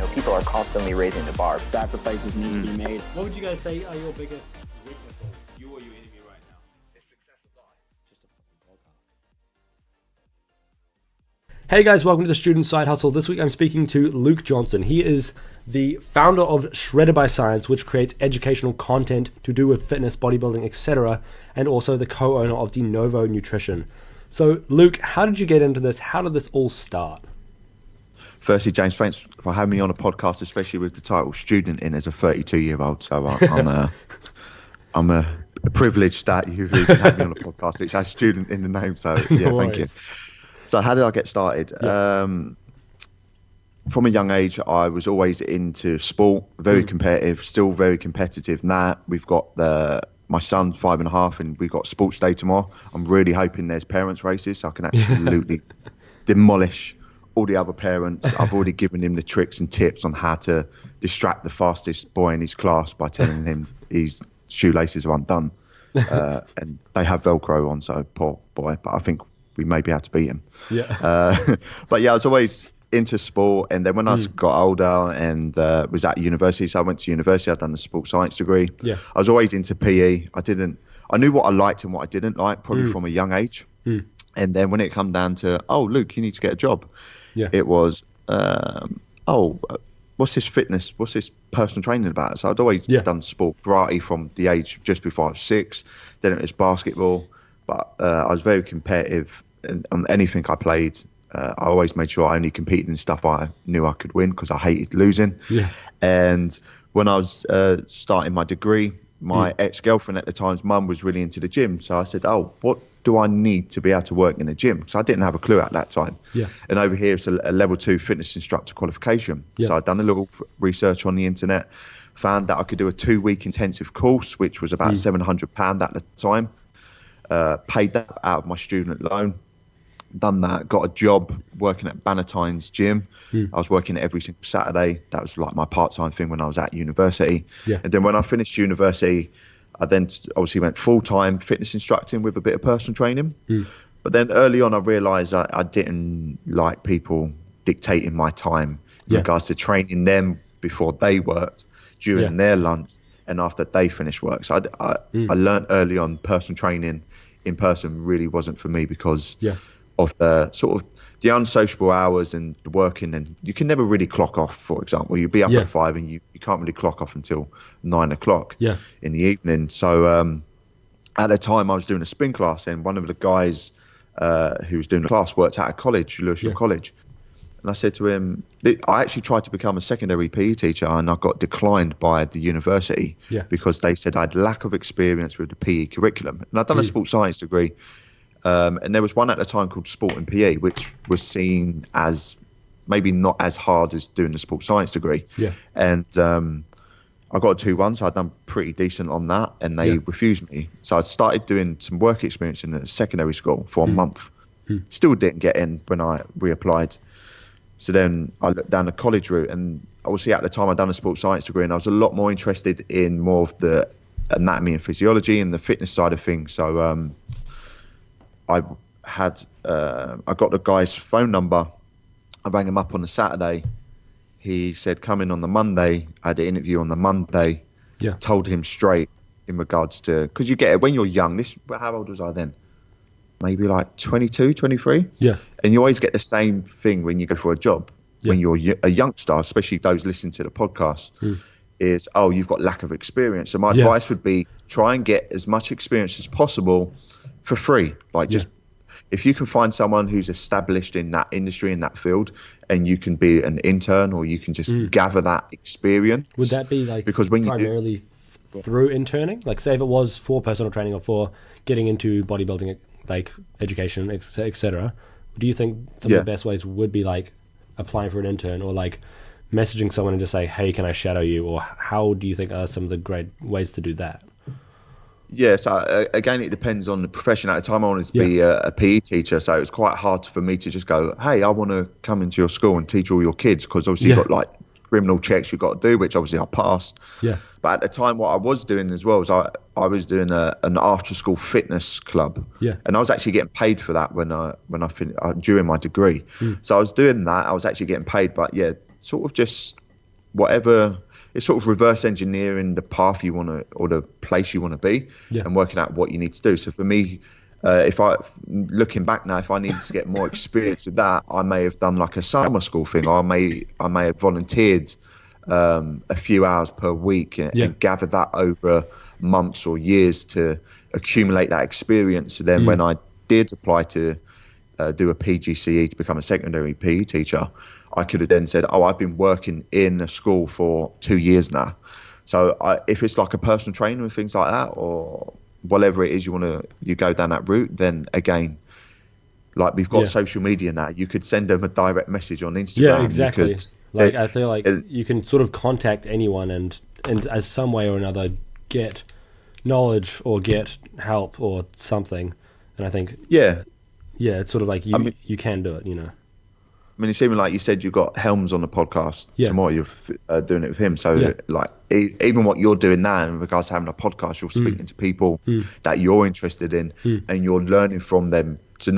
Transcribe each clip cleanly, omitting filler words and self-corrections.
people are constantly raising the bar. Sacrifices need to be made. What would you guys say are your biggest weaknesses? You or your enemy right now? Is success a lie? Just a podcast. Hey guys, welcome to the Student Side Hustle. This week I'm speaking to Luke Johnson. He is the founder of Shredded by Science, which creates educational content to do with fitness, bodybuilding, etc., and also the co-owner of De Novo Nutrition. So Luke, how did you get into this? How did this all start? Firstly, James, thanks for having me on a podcast, especially with the title "Student" in as a 32-year-old. So I'm privileged that you've even had me on a podcast which has "student" in the name. So yeah, thank you. So how did I get started? Yeah. From a young age, I was always into sport, very competitive, still very competitive. Now we've got my son, 5.5, and we've got sports day tomorrow. I'm really hoping there's parents' races so I can absolutely demolish all the other parents. I've already given him the tricks and tips on how to distract the fastest boy in his class by telling him his shoelaces are undone. And they have Velcro on, so poor boy. But I think we may be able to beat him. Yeah. But yeah, I was always into sport. And then when I got older and was at university, so I went to university, I'd done a sports science degree. Yeah. I was always into PE. I knew what I liked and what I didn't like, probably from a young age. And then when it come down to, Luke, you need to get a job. Yeah. It was, what's this fitness? What's this personal training about? So I'd always done sport variety from the age just before I was 6. Then it was basketball, but I was very competitive on anything I played. I always made sure I only competed in stuff I knew I could win because I hated losing. Yeah. And when I was starting my degree, my ex-girlfriend at the time's mum was really into the gym. So I said, what do I need to be able to work in a gym? So I didn't have a clue at that time. Yeah. And over here, it's a level 2 fitness instructor qualification. Yeah. So I'd done a little research on the internet, found that I could do a 2-week intensive course, which was about £700 at the time. Paid that out of my student loan. Done that, got a job working at Bannatyne's gym. I was working every single Saturday. That was like my part-time thing when I was at university. Yeah. And then when I finished university, I then obviously went full-time fitness instructing with a bit of personal training. But then early on, I realised I didn't like people dictating my time in regards to training them before they worked, during their lunch, and after they finished work. So I learned early on personal training in person really wasn't for me because of the sort of the unsociable hours and the working, and you can never really clock off. For example, you'd be up at 5 and you can't really clock off until 9 o'clock in the evening. So at the time I was doing a spin class, and one of the guys who was doing the class worked at a college, Lewisham College. And I said to him, I actually tried to become a secondary PE teacher and I got declined by the university because they said I had lack of experience with the PE curriculum. And I'd done a sports science degree. And there was one at the time called Sport and PE, which was seen as maybe not as hard as doing the sports science degree. Yeah. And I got a 2-1, so I'd done pretty decent on that, and they refused me. So I started doing some work experience in a secondary school for a month. Still didn't get in when I reapplied. So then I looked down the college route, and obviously at the time I'd done a sports science degree, and I was a lot more interested in more of the anatomy and physiology and the fitness side of things. So I got the guy's phone number. I rang him up on the Saturday. He said, come in on the Monday. I had an interview on the Monday. Yeah. Told him straight in regards to, because you get it when you're young. How old was I then? Maybe like 22, 23. Yeah. And you always get the same thing when you go for a job. Yeah. When you're a youngster, especially those listening to the podcast, is, you've got lack of experience. So my advice would be try and get as much experience as possible for free. Like just if you can find someone who's established in that industry, in that field, and you can be an intern or you can just gather that experience. Would that be like because when primarily through interning? Like say if it was for personal training or for getting into bodybuilding, like education, etc. Do you think some of the best ways would be like applying for an intern or like messaging someone and just say, hey, can I shadow you? Or how do you think are some of the great ways to do that? Yeah, so again, it depends on the profession. At the time, I wanted to be a PE teacher, so it was quite hard for me to just go, hey, I want to come into your school and teach all your kids, because obviously you've got like criminal checks you've got to do, which obviously I passed. Yeah. But at the time, what I was doing as well was I was doing an after-school fitness club. Yeah. And I was actually getting paid for that when I finished during my degree. So I was doing that. I was actually getting paid, but sort of just whatever. It's sort of reverse engineering the path you want to, or the place you want to be, and working out what you need to do. So for me, looking back now, if I needed to get more experience with that, I may have done like a summer school thing, or I may have volunteered a few hours per week and gathered that over months or years to accumulate that experience. So then when I did apply to do a PGCE to become a secondary PE teacher, I could have then said, oh, I've been working in a school for 2 years now. So if it's like a personal trainer and things like that, or whatever it is you go down that route, then again, like we've got social media now, you could send them a direct message on Instagram. Yeah, exactly. I feel like you can sort of contact anyone and as some way or another get knowledge or get help or something. And I think it's sort of like you can do it, you know. I mean, it's even like you said, you've got Helms on the podcast tomorrow. You're doing it with him. So, like, even what you're doing now in regards to having a podcast, you're speaking to people that you're interested in, and you're learning from them. So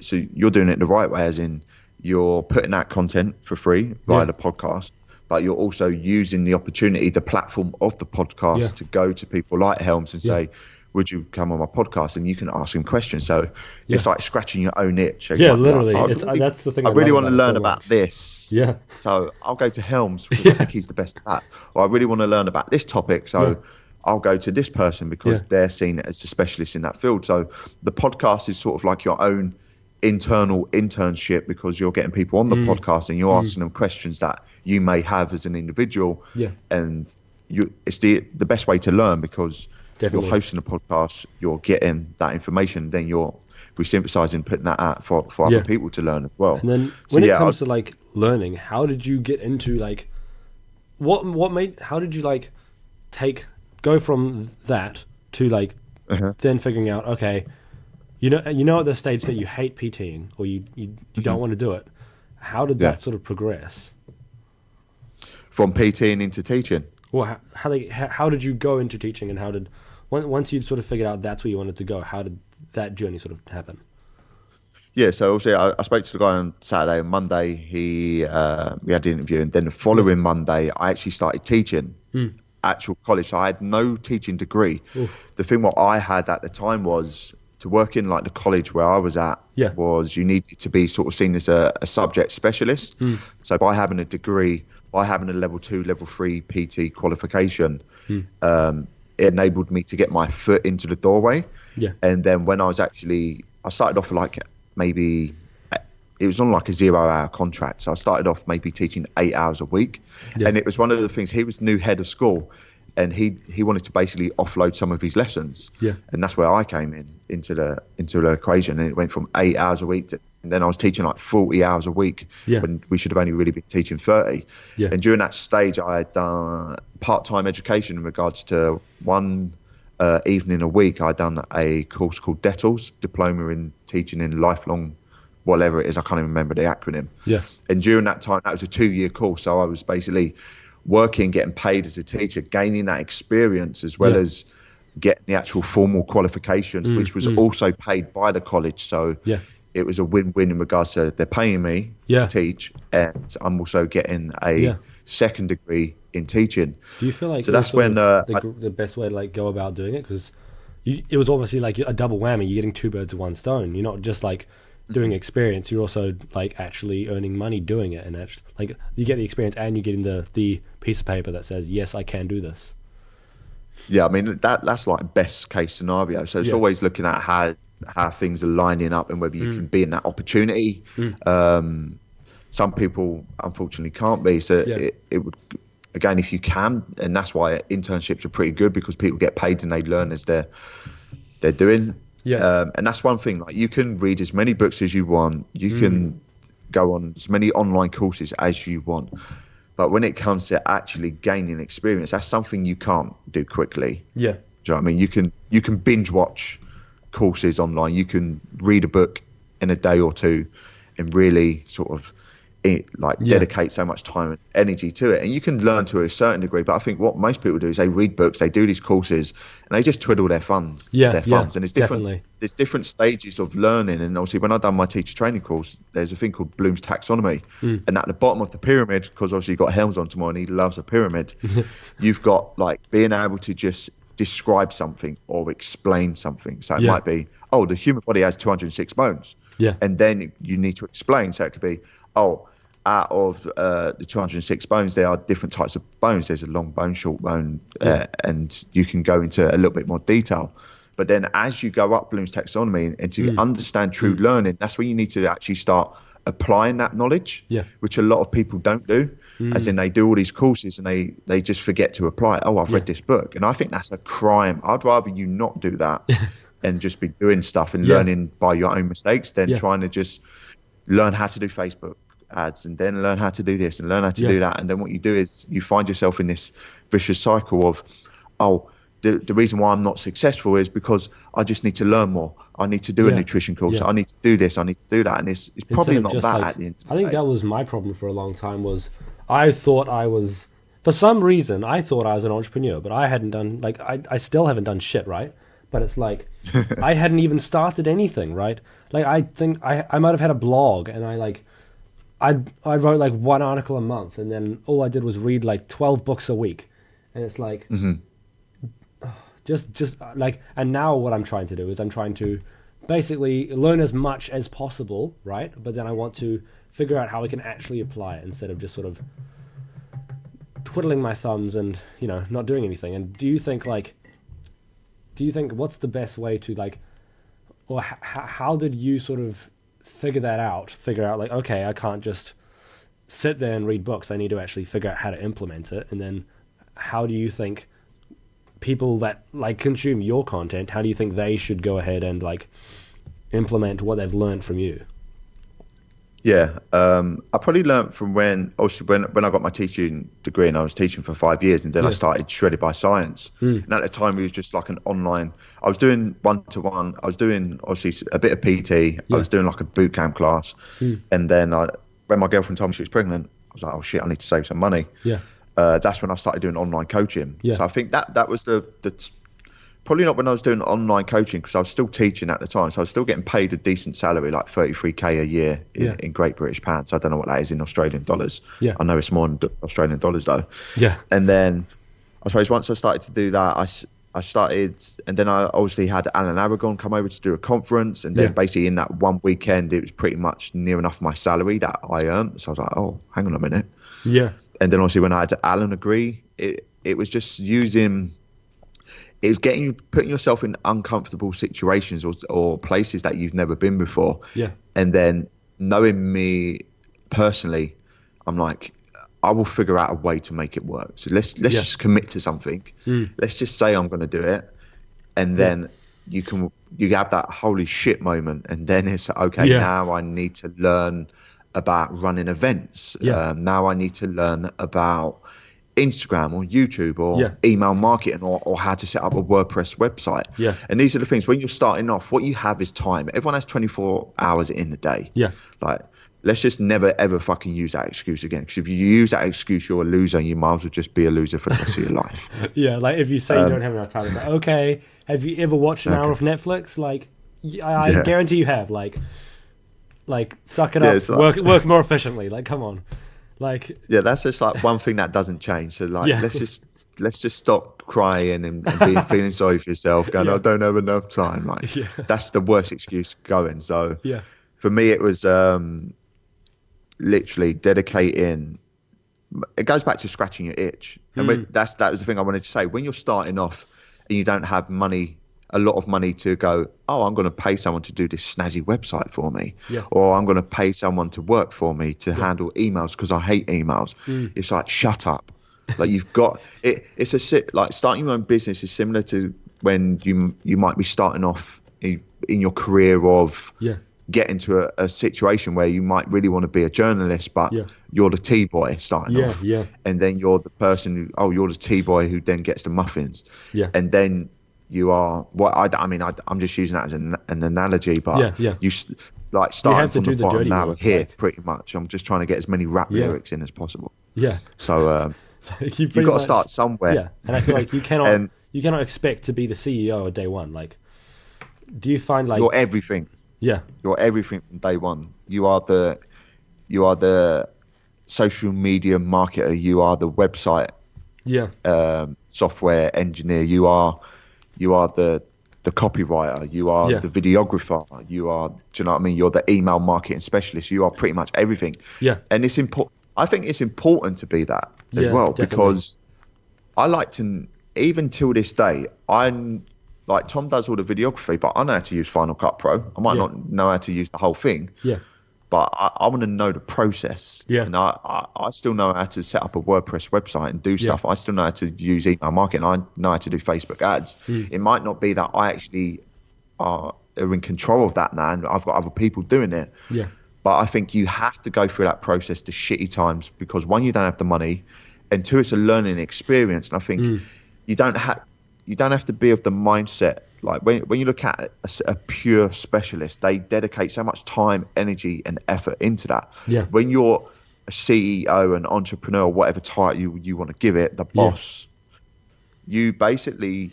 so you're doing it the right way, as in you're putting out content for free via the podcast, but you're also using the opportunity, the platform of the podcast, to go to people like Helms and say, would you come on my podcast? And you can ask him questions. So it's like scratching your own itch. Yeah, literally. That's the thing. I really want to learn about this. Yeah. So I'll go to Helms because I think he's the best at that. Or I really want to learn about this topic. So I'll go to this person because they're seen as a specialist in that field. So the podcast is sort of like your own internal internship, because you're getting people on the podcast and you're asking them questions that you may have as an individual. Yeah. And it's the best way to learn, because you're hosting a podcast, you're getting that information, then you're synthesizing, putting that out for other people to learn as well. And then when it comes to like learning, how did you get into like how did you like go from that to like then figuring out, okay, you know at the stage that you hate PTing or you don't want to do it. How did that sort of progress? From PTing into teaching? Well, how did you go into teaching, and how did once you'd sort of figured out that's where you wanted to go, how did that journey sort of happen? Yeah, so obviously I spoke to the guy on Saturday, and Monday we had the interview, and then the following Monday I actually started teaching actual college. So I had no teaching degree. Oof. The thing what I had at the time was to work in like the college where I was at was you needed to be sort of seen as a subject specialist. So by having a degree, by having a level 2, level 3 PT qualification, it enabled me to get my foot into the doorway. Yeah. And then when I started off like maybe, it was on like a 0-hour contract. So I started off maybe teaching 8 hours a week. Yeah. And it was one of the things, he was new head of school, and he wanted to basically offload some of his lessons. Yeah. And that's where I came into the equation. And it went from 8 hours a week to, and then I was teaching like 40 hours a week when we should have only really been teaching 30. Yeah. And during that stage, I had done part-time education in regards to one evening a week. I'd done a course called DETLS, Diploma in Teaching in Lifelong, whatever it is, I can't even remember the acronym. Yeah. And during that time, that was a 2-year course. So I was basically working, getting paid as a teacher, gaining that experience, as well as getting the actual formal qualifications, which was also paid by the college. So it was a win-win in regards to they're paying me to teach, and I'm also getting a second degree in teaching. Do you feel like so that's when the best way to like go about doing it? Because it was obviously like a double whammy. You're getting 2 birds with 1 stone. You're not just like doing experience, you're also like actually earning money doing it, and actually like you get the experience and you're getting the piece of paper that says yes, I can do this. Yeah, I mean that's like best case scenario. So it's always looking at how things are lining up and whether you can be in that opportunity. Some people unfortunately can't be. So it would, again, if you can, and that's why internships are pretty good, because people get paid and they learn as they're doing. Yeah. And that's one thing, like you can read as many books as you want, you can go on as many online courses as you want, but when it comes to actually gaining experience, that's something you can't do quickly. Yeah. Do you know what I mean? You can binge watch courses online, you can read a book in a day or two and really sort of dedicate so much time and energy to it. And you can learn to a certain degree, but I think what most people do is they read books, they do these courses, and they just twiddle their funds. And it's different. There's different stages of learning. And obviously, when I've done my teacher training course, there's a thing called Bloom's taxonomy, and at the bottom of the pyramid, because obviously you've got Helms on tomorrow, and he loves a pyramid. You've got like being able to just describe something or explain something. So it might be, the human body has 206 bones. And then you need to explain. So it could be, out of the 206 bones, there are different types of bones. There's a long bone, short bone, and you can go into a little bit more detail. But then as you go up Bloom's taxonomy and to understand true learning, that's when you need to actually start applying that knowledge, which a lot of people don't do. As in they do all these courses and they just forget to apply it. I've read this book. And I think that's a crime. I'd rather you not do that and just be doing stuff and learning by your own mistakes than trying to just learn how to do Facebook ads and then learn how to do this and learn how to do that. And then what you do is you find yourself in this vicious cycle of, the reason why I'm not successful is because I just need to learn more. I need to do a nutrition course. I need to do this. I need to do that. And it's probably not that at the end of the day. I think that was my problem for a long time was I thought I was, for some reason, I thought I was an entrepreneur, but I hadn't done, like, I still haven't done shit, right? But it's like, I hadn't even started anything, right? Like, I think I might have had a blog and I wrote like one article a month, and then all I did was read like 12 books a week. And it's like, just like, and now what I'm trying to do is I'm trying to basically learn as much as possible, right? But then I want to figure out how I can actually apply it instead of just sort of twiddling my thumbs and, not doing anything. And do you think what's the best way to like, or how did you sort of figure out like, okay, I can't just sit there and read books. I need to actually figure out how to implement it. And then how do you think people that like consume your content, how do you think they should go ahead and like implement what they've learned from you? I probably learned from when I got my teaching degree and I was teaching for 5 years, and then I started Shredded by Science. And at the time it was just like an online, I was doing one-to-one, I was doing obviously a bit of PT, I was doing like a boot camp class, and then when my girlfriend told me she was pregnant, I was like, oh shit, I need to save some money. That's when I started doing online coaching. So I think that was the probably not when I was doing online coaching, because I was still teaching at the time. So I was still getting paid a decent salary, like 33k a year in Great British pounds. I don't know what that is in Australian dollars. I know it's more in Australian dollars though. And then I suppose once I started to do that, I started, and then I obviously had Alan Aragon come over to do a conference. And then basically in that one weekend, it was pretty much near enough my salary that I earned. So I was like, oh, hang on a minute. And then obviously when I had Alan agree, it was just using, it was putting yourself in uncomfortable situations or places that you've never been before. And then knowing me personally, I'm like, I will figure out a way to make it work. So let's just commit to something. Let's just say I'm going to do it. And then you have that holy shit moment. And then it's okay, now I need to learn about running events. Now I need to learn about Instagram or YouTube or email marketing or how to set up a WordPress website. And these are the things when you're starting off, what you have is time. Everyone has 24 hours in the day. Like, let's just never ever fucking use that excuse again, because if you use that excuse, you're a loser, and you might as well just be a loser for the rest of your life. Like if you say you don't have enough time, it's like, okay, have you ever watched an hour of Netflix? Like I guarantee you have. Like suck it up, like, work more efficiently. Like, come on. Like, that's just like one thing that doesn't change. So like, let's just stop crying and feeling sorry for yourself. Going, I don't have enough time. Like, that's the worst excuse going. So for me, it was literally dedicating. It goes back to scratching your itch, and that was the thing I wanted to say. When you're starting off and you don't have a lot of money to go, oh, I'm going to pay someone to do this snazzy website for me, or I'm going to pay someone to work for me to handle emails because I hate emails. It's like, shut up. Like, you've got it. Like starting your own business is similar to when you might be starting off in your career of get into a situation where you might really want to be a journalist, but you're the tea boy starting off, and then you're the person you're the tea boy who then gets the muffins, and then you are what I mean. I'm just using that as an analogy, but like You have starting to from do the the bottom dirty now work, here, like- pretty much. I'm just trying to get as many rap lyrics in as possible. Yeah. So You've got to start somewhere. Yeah, and I feel like you cannot And you cannot expect to be the CEO on day one. Like, do you find like you're everything. yeah, You're everything from day one. You are the social media marketer. You are the website yeah, software engineer. You are the copywriter. You are Yeah. the videographer. You are, do you know what I mean? You're the email marketing specialist. You are pretty much everything. yeah, And it's important. I think it's important to be that as Yeah, well, definitely. because I like to, even till this day, I'm like, Tom does all the videography, but I know how to use Final Cut Pro. I might Yeah. not know how to use the whole thing, yeah, but I want to know the process. Yeah. And I still know how to set up a WordPress website and do stuff. I still know how to use email marketing. I know how to do Facebook ads. It might not be that I actually are in control of that now, and I've got other people doing it. yeah, But I think you have to go through that process, the shitty times, because one, you don't have the money, and two, it's a learning experience. And I think you don't have to be of the mindset. Like when you look at a pure specialist, they dedicate so much time, energy, and effort into that. Yeah. When you're a CEO, an entrepreneur, whatever title you want to give it, the boss, you basically,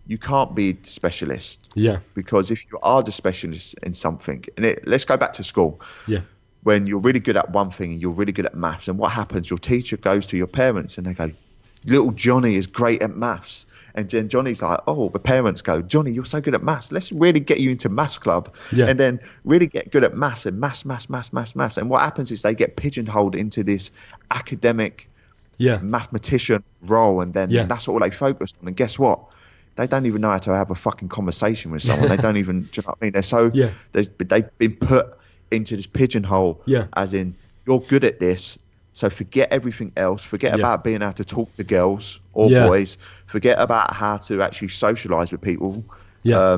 you can't be the specialist. yeah, Because if you are the specialist in something, and let's go back to school. yeah, When you're really good at one thing and you're really good at maths, and what happens? Your teacher goes to your parents and they go, "Little Johnny is great at maths." And then Johnny's like, "Oh," the parents go, "Johnny, you're so good at maths. Let's really get you into maths club." Yeah. And then really get good at maths and maths. And what happens is they get pigeonholed into this academic yeah, mathematician role, and then Yeah. that's all they focus on. And guess what? They don't even know how to have a fucking conversation with someone. They don't even, do you know what I mean? They're so, Yeah. they've been put into this pigeonhole, Yeah. as in, you're good at this, so forget everything else. Forget Yeah. about being able to talk to girls or Yeah. boys. Forget about how to actually socialize with people. Yeah.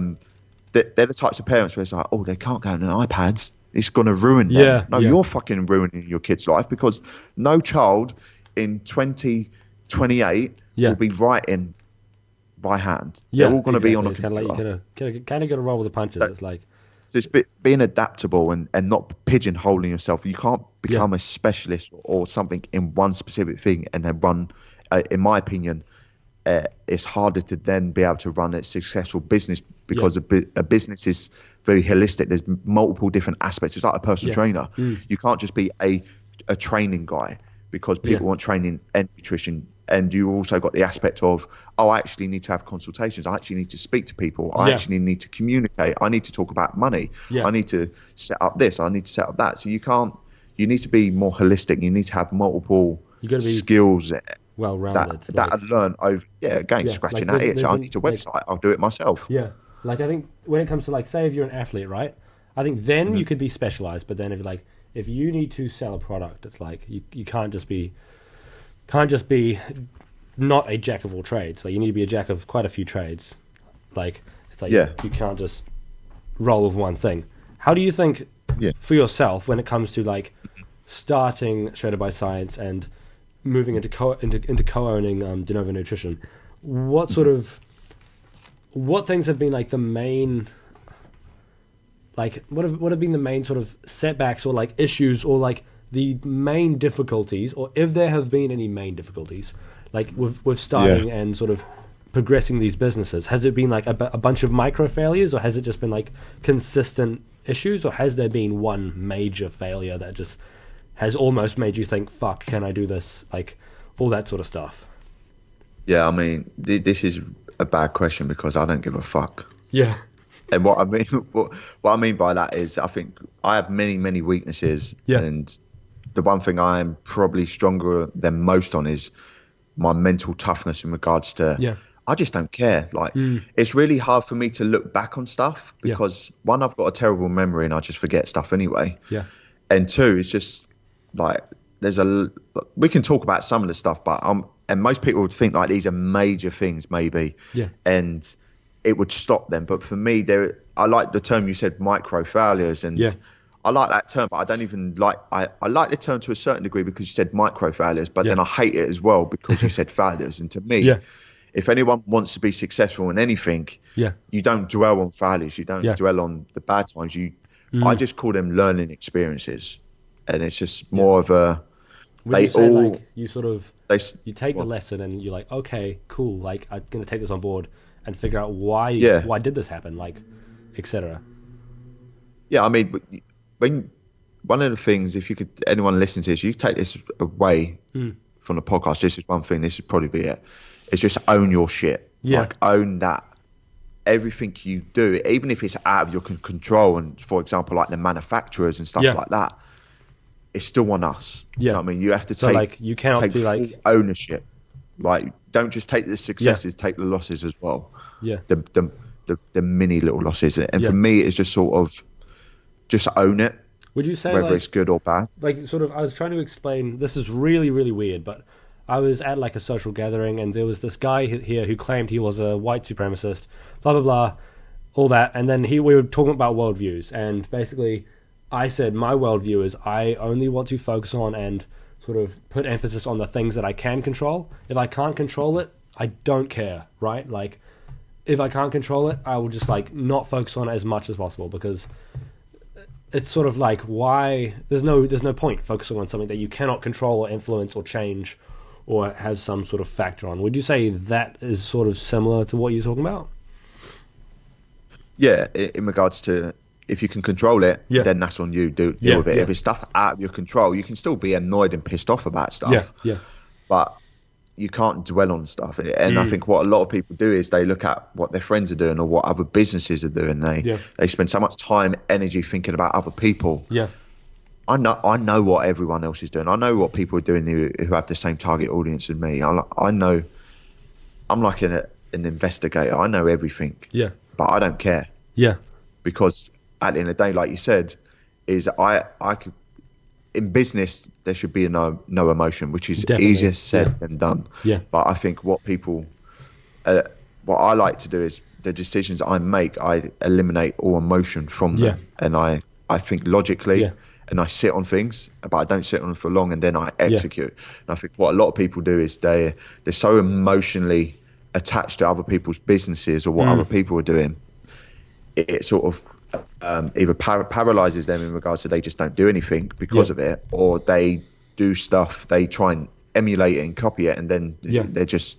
They're the types of parents where it's like, oh, they can't go on iPads. It's going to ruin them. Yeah, No, yeah. you're fucking ruining your kid's life, because no child in 2028 Yeah. will be writing by hand. yeah. They're all going to be on a It's kind of like you kind of got to roll with the punches. So- It's like just being adaptable and not pigeonholing yourself. You can't become a specialist or something in one specific thing and then run. In my opinion, it's harder to then be able to run a successful business, because a business is very holistic. There's multiple different aspects. It's like a personal trainer. You can't just be a training guy, because people want training and nutrition. And you also got the aspect of, oh, I actually need to have consultations. I actually need to speak to people. I actually need to communicate. I need to talk about money. Yeah. I need to set up this. I need to set up that. So you need to be more holistic. You need to have multiple You gotta be skills well-rounded. that I learn over. Yeah, again, scratching like that itch. there's I an- need a like- website. I'll do it myself. Yeah, like I think when it comes to like, say if you're an athlete, right? I think then you could be specialized, but then if you need to sell a product, it's like you can't just be not a jack of all trades. Like you need to be a jack of quite a few trades. Like it's like you can't just roll with one thing. How do you think for yourself when it comes to like starting Shredded by Science and moving into co-owning De Novo Nutrition? What sort of what things have been like the main, like what have been the main sort of setbacks or like issues or like the main difficulties, or if there have been any main difficulties, like with starting and sort of progressing these businesses? Has it been like a bunch of micro failures, or has it just been like consistent issues, or has there been one major failure that just has almost made you think, fuck, can I do this? Like all that sort of stuff. Yeah, I mean, this is a bad question, because I don't give a fuck. Yeah. And what I mean by that is, I think I have many weaknesses, and the one thing I am probably stronger than most on is my mental toughness in regards to I just don't care. Like it's really hard for me to look back on stuff, because one, I've got a terrible memory and I just forget stuff anyway. Yeah. And two, it's just like we can talk about some of the stuff, but and most people would think like these are major things maybe. Yeah. And it would stop them. But for me, I like the term you said, micro failures, and I like that term, but I don't even like, I like the term to a certain degree, because you said micro failures, but then I hate it as well because you said failures. And to me, if anyone wants to be successful in anything, you don't dwell on failures. You don't dwell on the bad times. I just call them learning experiences, and it's just more of a. Would you say like you sort of you take the lesson and you're like, okay, cool, like I'm gonna take this on board and figure out why did this happen, like, etc. Yeah, I mean, when one of the things, if you could, anyone listen to this, you take this away from the podcast. This is one thing. This would probably be it. It's just own your shit. Yeah. Like own that. Everything you do, even if it's out of your control, and for example, like the manufacturers and stuff like that, it's still on us. Yeah. You know what I mean, you have to take you cannot take be full ownership. Like, don't just take the successes, take the losses as well. Yeah. The mini little losses. And for me, it's just sort of just own it. Would you say whether it's good or bad? Like, sort of, I was trying to explain. This is really, really weird, but I was at like a social gathering, and there was this guy here who claimed he was a white supremacist, blah blah blah, all that, and then we were talking about worldviews, and basically, I said my worldview is I only want to focus on and sort of put emphasis on the things that I can control. If I can't control it, I don't care, right? Like, if I can't control it, I will just like not focus on it as much as possible, because it's sort of like, why there's no point focusing on something that you cannot control or influence or change or have some sort of factor on. Would you say that is sort of similar to what you're talking about? Yeah, in regards to, if you can control it, then that's on you. Deal with it. If it's stuff out of your control, you can still be annoyed and pissed off about stuff. But you can't dwell on stuff. And I think what a lot of people do is they look at what their friends are doing or what other businesses are doing. They spend so much time, energy thinking about other people. I know what everyone else is doing. I know what people are doing who have the same target audience as me. I know. I'm like an investigator. I know everything. But I don't care. Because at the end of the day, like you said, is I could, in business there should be no emotion, which is easier said than done. But I think what I like to do is the decisions I make, I eliminate all emotion from them, and I think logically. And I sit on things, but I don't sit on them for long, and then I execute. And I think what a lot of people do is they're so emotionally attached to other people's businesses or what other people are doing. It sort of either paralyzes them in regards to they just don't do anything because of it, or they do stuff, they try and emulate it and copy it, and then they're just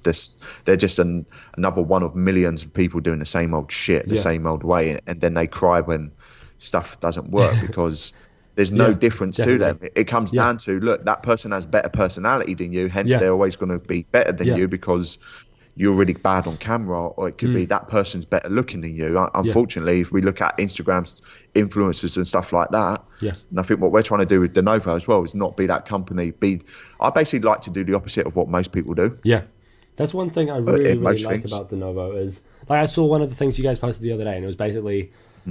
another one of millions of people doing the same old shit the same old way, and then they cry when stuff doesn't work because there's no difference to them. It comes down to, look, that person has better personality than you, hence they're always going to be better than you because you're really bad on camera, or it could be that person's better looking than you. Unfortunately, if we look at Instagram's influencers and stuff like that, and I think what we're trying to do with Denovo as well is not be that company. I basically like to do the opposite of what most people do. That's one thing I really like about Denovo is, like, I saw one of the things you guys posted the other day, and it was basically,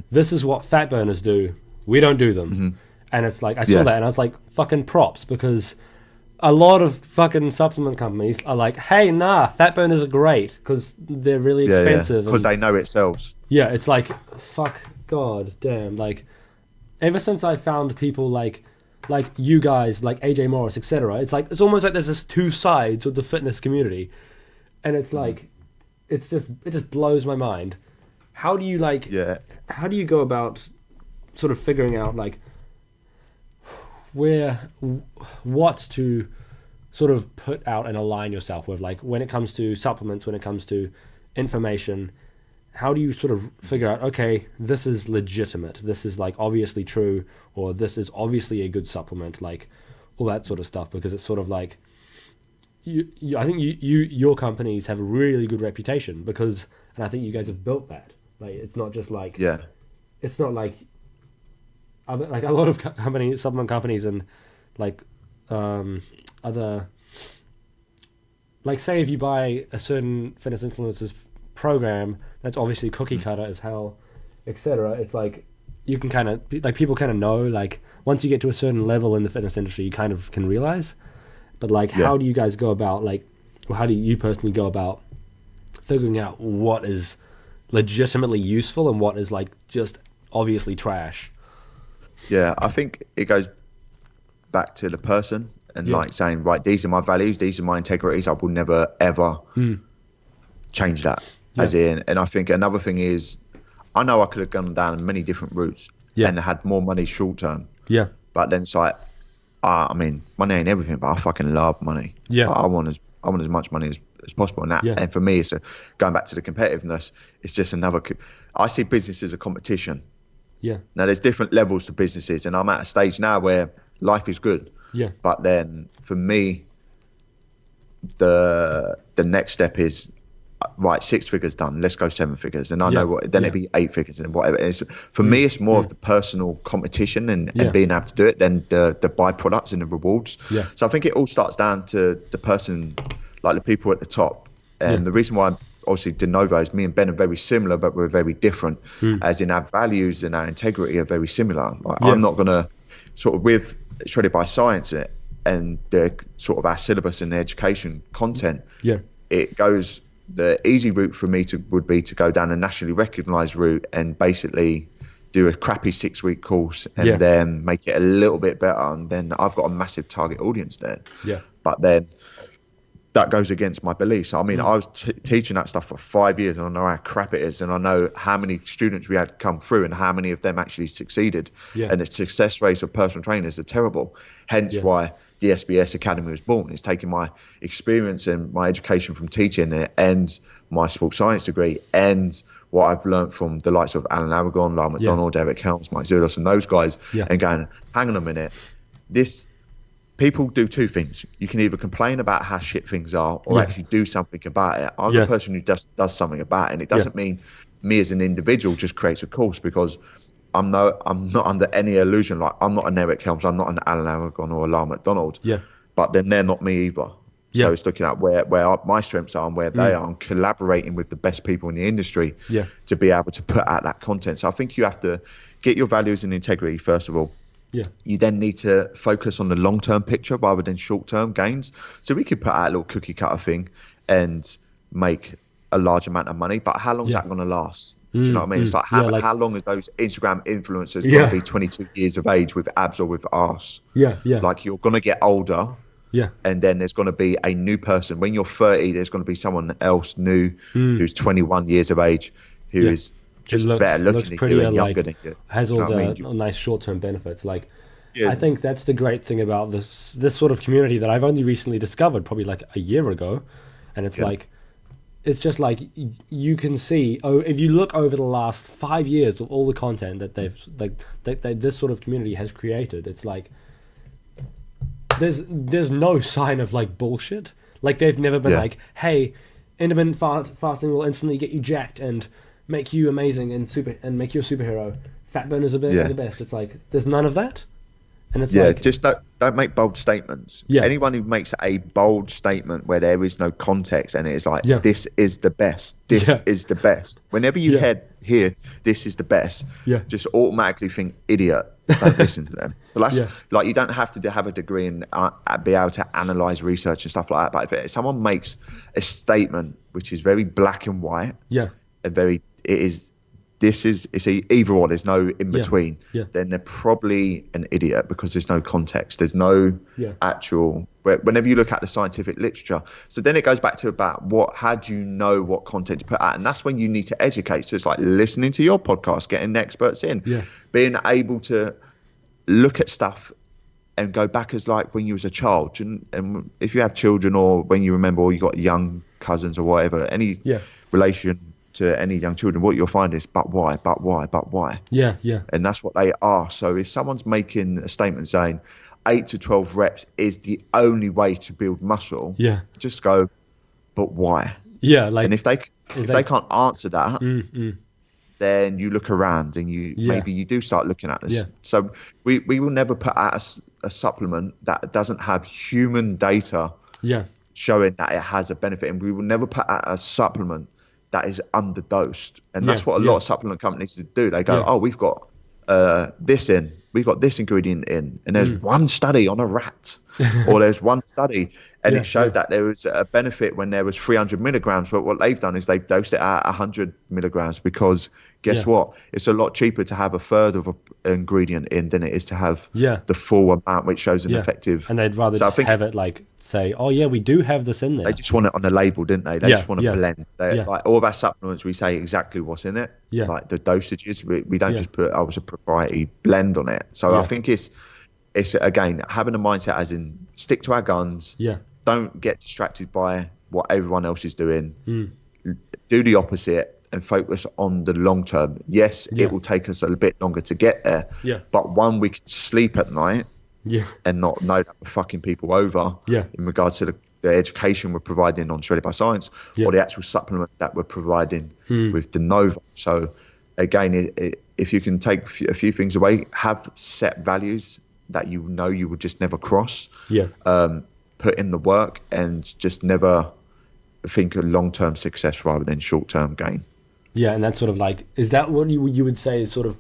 this is what fat burners do. We don't do them. And it's like, I saw that and I was like, fucking props, because a lot of fucking supplement companies are like, hey, nah, fat burners are great because they're really expensive. Because they know it sells. It's like, fuck, god damn. Like, ever since I found people like you guys, like AJ Morris, etc., it's like, it's almost like there's this two sides of the fitness community. And it's like, it just blows my mind. How do you how do you go about sort of figuring out like what to sort of put out and align yourself with, like when it comes to supplements, when it comes to information? How do you sort of figure out, okay, this is legitimate, this is like obviously true, or this is obviously a good supplement, like all that sort of stuff? Because it's sort of like, I think your companies have a really good reputation because, and I think you guys have built that. Like, it's not just like, it's not like a lot of supplement companies and like other, like, say if you buy a certain fitness influencers program that's obviously cookie cutter as hell, etc., it's like you can kind of like, people kind of know, like once you get to a certain level in the fitness industry you kind of can realize. But like, how do you guys go about, like, or how do you personally go about figuring out what is legitimately useful and what is like just obviously trash? I think it goes back to the person and like saying, right, these are my values, these are my integrities, I will never ever change that. And I think another thing is, I know I could have gone down many different routes and had more money short term. Yeah. But then it's like, I mean, money ain't everything, but I fucking love money. Yeah. I want as much money as possible. And for me, it's going back to the competitiveness. It's just I see business as a competition. Yeah. Now there's different levels to businesses, and I'm at a stage now where life is good. Yeah. But then for me, the next step is, right, 6 figures done, let's go 7 figures, and I know what then it'd be 8 figures and whatever. For me, it's more of the personal competition and being able to do it than the byproducts and the rewards. So I think it all starts down to the person, like the people at the top. And the reason why obviously de novo is, me and Ben are very similar, but we're very different, as in our values and our integrity are very similar. Like, I'm not gonna sort of, with Shredded by Science and the sort of our syllabus and the education content, it goes, the easy route for me would be to go down a nationally recognised route and basically do a crappy 6-week course and then make it a little bit better, and then I've got a massive target audience there. But then that goes against my beliefs. I mean, I was teaching that stuff for 5 years, and I know how crap it is, and I know how many students we had come through and how many of them actually succeeded. And the success rates of personal trainers are terrible. Hence why the SBS Academy was born. It's taking my experience and my education from teaching it, and my sports science degree, and what I've learned from the likes of Alan Aragon, Lyle McDonald, Derek Helms, Mike Zudos, and those guys, and going, hang on a minute, people do two things. You can either complain about how shit things are, or actually do something about it. I'm the person who does something about it, and it doesn't mean me as an individual just creates a course, because I'm not under any illusion. Like, I'm not an Eric Helms, I'm not an Alan Aragon or a Lyle McDonald. But then they're not me either. So it's looking at where my strengths are and where they are, and collaborating with the best people in the industry to be able to put out that content. So I think you have to get your values and integrity first of all. You then need to focus on the long-term picture rather than short-term gains. So we could put out a little cookie cutter thing and make a large amount of money, but how long is that going to last? Do you know what I mean? It's like, how long is those Instagram influencers going to be 22 years of age with abs or with arse? Like, you're going to get older. And then there's going to be a new person. When you're 30, there's going to be someone else new who's 21 years of age who is just better looking than you and younger than you. Has all the nice short-term benefits. Like, I think that's the great thing about this sort of community that I've only recently discovered, probably like a year ago. And it's like, it's just like, you can see, if you look over the last 5 years of all the content that this sort of community has created, it's like, there's no sign of like bullshit. Like, they've never been like, hey, intermittent fasting will instantly get you jacked and make you amazing and make you a superhero. Fat burners are the best. It's like, there's none of that. And it's like, just don't make bold statements. Anyone who makes a bold statement where there is no context and it's like, this is the best, this is the best. Whenever you hear this is the best, just automatically think idiot. Don't listen to them. So that's like, you don't have to have a degree and be able to analyze research and stuff like that. But if someone makes a statement which is very black and white, and it's either or, there's no in between, then they're probably an idiot, because there's no context, there's no actual, whenever you look at the scientific literature. So then it goes back to about how do you know what content to put out, and that's when you need to educate. So it's like listening to your podcast, getting the experts in, being able to look at stuff and go back as like when you was a child, and if you have children, or when you remember, or you got young cousins or whatever, any relation to any young children, what you'll find is, but why? And that's what they are. So if someone's making a statement saying 8 to 12 reps is the only way to build muscle, just go, but why? Like, and if they can't answer that, then you look around and maybe you do start looking at this. So we will never put out a supplement that doesn't have human data showing that it has a benefit, and we will never put out a supplement that is underdosed. And that's what a lot of supplement companies do. They go, we've got this in, we've got this ingredient in, and there's one study on a rat, or there's one study, and it showed that there was a benefit when there was 300 milligrams. But what they've done is they've dosed it at 100 milligrams because guess what? It's a lot cheaper to have a third of an ingredient in than it is to have the full amount, which shows an effective. And they'd rather just have it like say, oh yeah, we do have this in there. They just want it on the label, didn't they? They just want to blend. Like all of our supplements, we say exactly what's in it. Yeah. Like the dosages, we don't just put a proprietary blend on it. So I think it's again having a mindset as in stick to our guns. Yeah. Don't get distracted by what everyone else is doing. Do the opposite and focus on the long term. Yes, it will take us a little bit longer to get there. Yeah. But one, we can sleep at night. Yeah. And not know that we're fucking people over. Yeah. In regards to the education we're providing on Shredded by Science, or the actual supplements that we're providing with De Novo. So again, if you can take a few things away, have set values that you know you would just never cross. Yeah. Put in the work and just never think of long-term success rather than short-term gain. Yeah, and that's sort of like, is that what you would say is sort of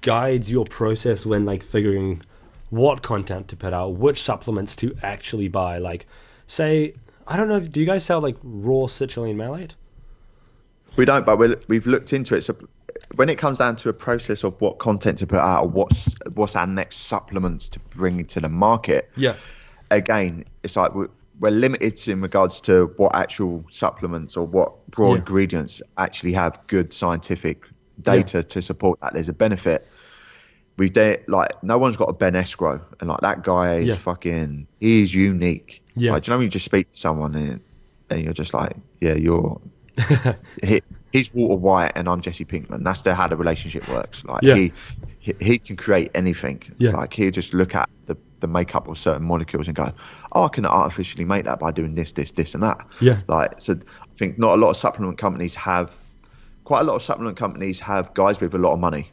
guides your process when like figuring what content to put out, which supplements to actually buy? Like, say, I don't know, do you guys sell like raw citrulline malate? We don't, but we've looked into it. So when it comes down to a process of what content to put out, or what's our next supplements to bring to the market, again, it's like we're limited in regards to what actual supplements or what raw ingredients actually have good scientific data to support that there's a benefit. Like no one's got a Ben Escrow, and like that guy is fucking, he's unique. Yeah. Like, do you know when you just speak to someone and you're just like, yeah, you're he's Walter White and I'm Jesse Pinkman. That's how the relationship works. Like he can create anything. Yeah. Like he'll just look at the makeup of certain molecules and go, oh, I can artificially make that by doing this, and that. Yeah. Like, so I think quite a lot of supplement companies have guys with a lot of money.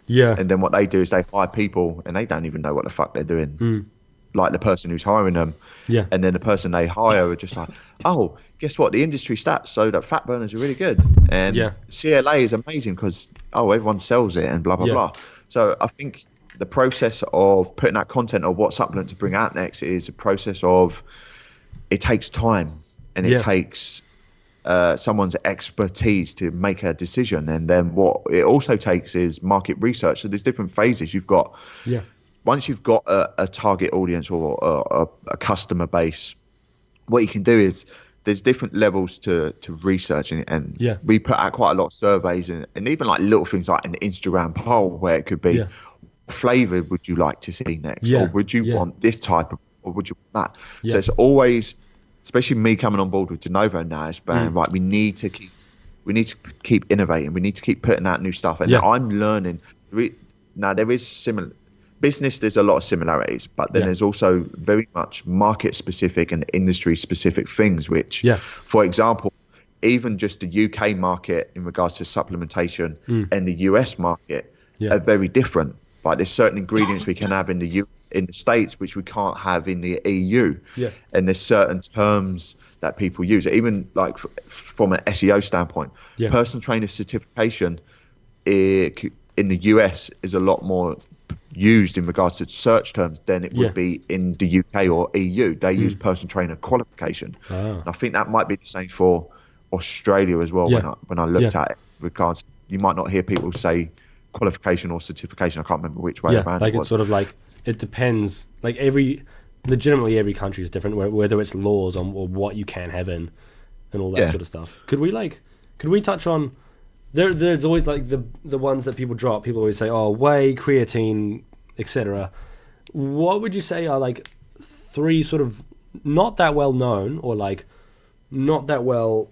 Yeah. And then what they do is they hire people and they don't even know what the fuck they're doing. Like the person who's hiring them. Yeah. And then the person they hire are just like, oh, guess what? The industry stats show that fat burners are really good. And CLA is amazing because, everyone sells it and blah, blah, blah. So I think the process of putting out content of what supplement to bring out next is a process of, it takes time and it takes someone's expertise to make a decision. And then what it also takes is market research. So there's different phases. You've got, once you've got a target audience or a customer base, what you can do is there's different levels to research. And we put out quite a lot of surveys and even like little things like an Instagram poll where it could be, flavor would you like to see next, or would you want this type of, or would you want that? So it's always, especially me coming on board with De Novo now, it's been right, we need to keep innovating, we need to keep putting out new stuff. And I'm learning now there is similar business, there's a lot of similarities, but then there's also very much market specific and industry specific things which for example, even just the UK market in regards to supplementation and the US market are very different. Like there's certain ingredients we can have in the States which we can't have in the EU. Yeah. And there's certain terms that people use, even like from an SEO standpoint. Yeah. Personal trainer certification in the US is a lot more used in regards to search terms than it would be in the UK or EU. They use personal trainer qualification. Oh. And I think that might be the same for Australia as well. When I looked at it, because you might not hear people say qualification or certification. I can't remember which way around like it was. It's sort of like it depends. Like legitimately every country is different, whether it's laws on what you can have in and all that sort of stuff. Could we touch on there's always like the ones that people drop. People always say, oh, whey, creatine, etc. What would you say are like three sort of not that well known or like not that well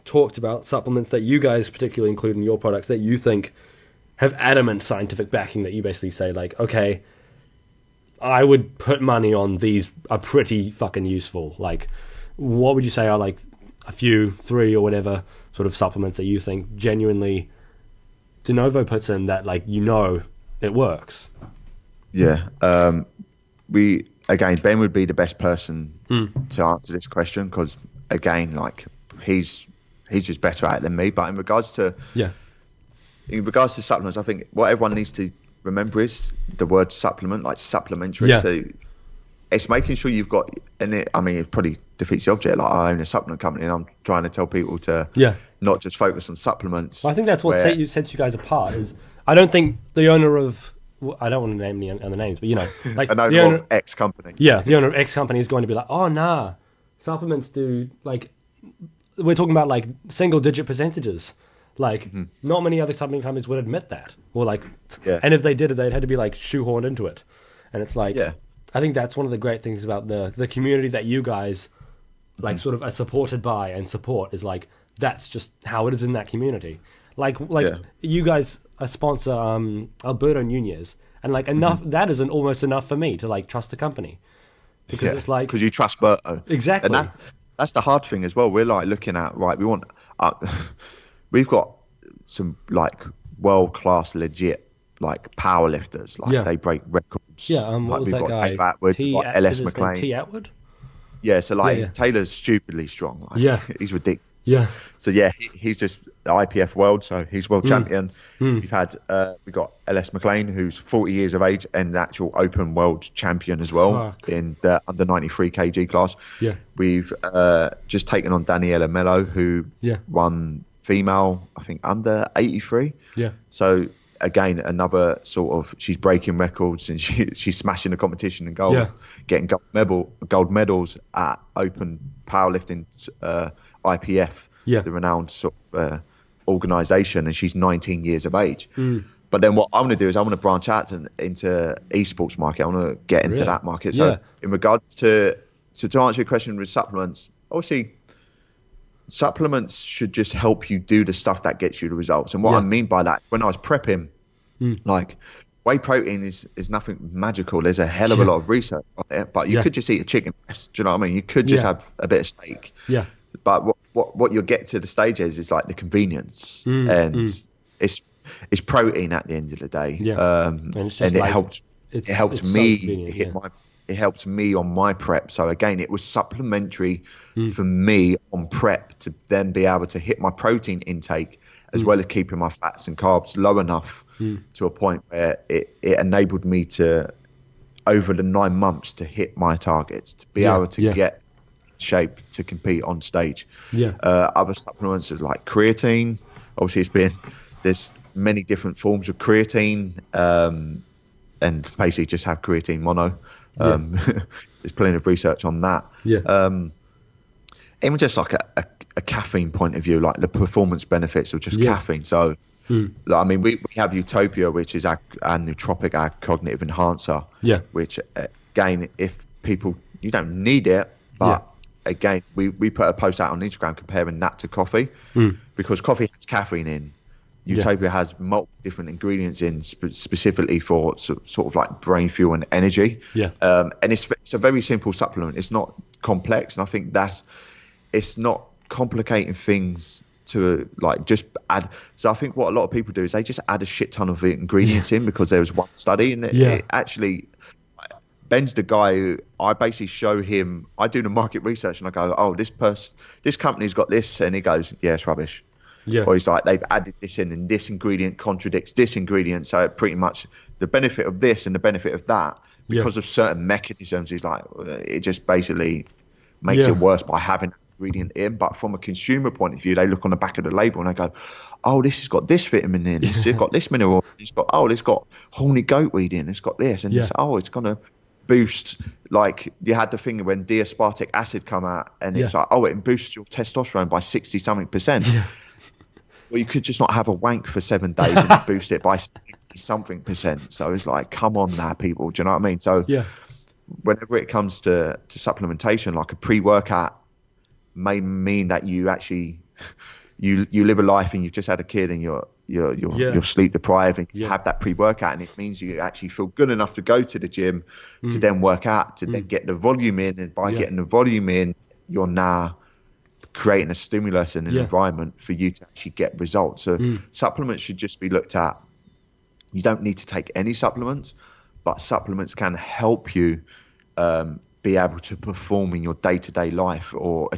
talked about supplements that you guys particularly include in your products that you think have adamant scientific backing, that you basically say like, okay, I would put money on these are pretty fucking useful? Like, what would you say are like a few, 3 or whatever sort of supplements that you think genuinely De Novo puts in that like, it works? Yeah. Ben would be the best person to answer this question because again, like he's just better at it than me. But in regards to supplements, I think what everyone needs to remember is the word supplement, like supplementary. Yeah. So it's making sure you've got, and it probably defeats the object. Like I own a supplement company, and I'm trying to tell people to not just focus on supplements. Well, I think that's what sets you guys apart. Is I don't think the owner of, I don't want to name the other names, but like an owner the owner of X company. Yeah, the owner of X company is going to be like, oh nah, supplements do, like, we're talking about like single digit percentages. Like not many other supplement companies would admit that, or like, and if they did it, they'd had to be like shoehorned into it. And it's like, I think that's one of the great things about the community that you guys like sort of are supported by and support, is like, that's just how it is in that community. Like you guys sponsor Alberto Nunez, and like enough that isn't almost enough for me to like trust the company, because it's like, because you trust Berto. Exactly. And that's the hard thing as well. We're like looking at, right, we want we've got some like world class legit like power lifters, like they break records. What like, was that guy? Atwood, like LS McLean. T. Atwood? Yeah, so like Taylor's stupidly strong. Like, he's ridiculous. Yeah. So he's just the IPF world, so he's world champion. We've got LS McLean, who's 40 years of age and the actual open world champion as well in the under 93 kg class. Yeah. We've just taken on Daniela Mello, who won female, I think, under 83. Yeah. So again, another sort of, she's breaking records and she's smashing the competition in gold, getting gold medals at open powerlifting IPF, the renowned sort of organisation, and she's 19 years of age. But then what I'm going to do is I'm going to branch out into esports market. I want to get into that market. So in regards to answer your question with supplements, obviously supplements should just help you do the stuff that gets you the results. And what I mean by that, when I was prepping, like whey protein is nothing magical. There's a hell of a lot of research on it, but you could just eat a chicken breast. Do you know what I mean? You could just have a bit of steak. Yeah. But what you'll get to the stage is like the convenience, and it's protein at the end of the day. Yeah. And it helped me hit my. It helped me on my prep. So again, it was supplementary for me on prep to then be able to hit my protein intake as well as keeping my fats and carbs low enough to a point where it enabled me to, over the 9 months, to hit my targets, to be able to get shape to compete on stage. Other supplements are like creatine. Obviously, there's many different forms of creatine, and basically just have creatine mono. There's plenty of research on that. Even just like a caffeine point of view, like the performance benefits of just caffeine. So I mean, we have Utopia, which is our nootropic, our cognitive enhancer, which again, if people, you don't need it, but again, we put a post out on Instagram comparing that to coffee, because coffee has caffeine in. Utopia has multiple different ingredients in specifically for sort of like brain fuel and energy. And it's a very simple supplement. It's not complex, and I think it's not complicating things to like just add. So I think what a lot of people do is they just add a shit ton of ingredients in because there was one study, and it actually, Ben's the guy who I basically show him. I do the market research and I go, oh, this company's got this, and he goes, yeah, it's rubbish. Or he's like, they've added this in, and this ingredient contradicts this ingredient. So pretty much the benefit of this and the benefit of that, because of certain mechanisms, he's like, it just basically makes it worse by having an ingredient in. But from a consumer point of view, they look on the back of the label and they go, oh, this has got this vitamin in, it's got this mineral, it's got horny goatweed in, it's got this, and it's going to boost, like you had the thing when D-aspartic acid come out, and it's like, oh, it boosts your testosterone by 60 something percent. Well, you could just not have a wank for 7 days and boost it by 60 something percent. So it's like, come on now, people. Do you know what I mean? So whenever it comes to supplementation, like a pre-workout may mean that you actually you live a life and you've just had a kid and you're sleep deprived, and you have that pre-workout, and it means you actually feel good enough to go to the gym to then work out, to then get the volume in, and by getting the volume in, you're now creating a stimulus and an environment for you to actually get results. So supplements should just be looked at. You don't need to take any supplements, but supplements can help you be able to perform in your day-to-day life or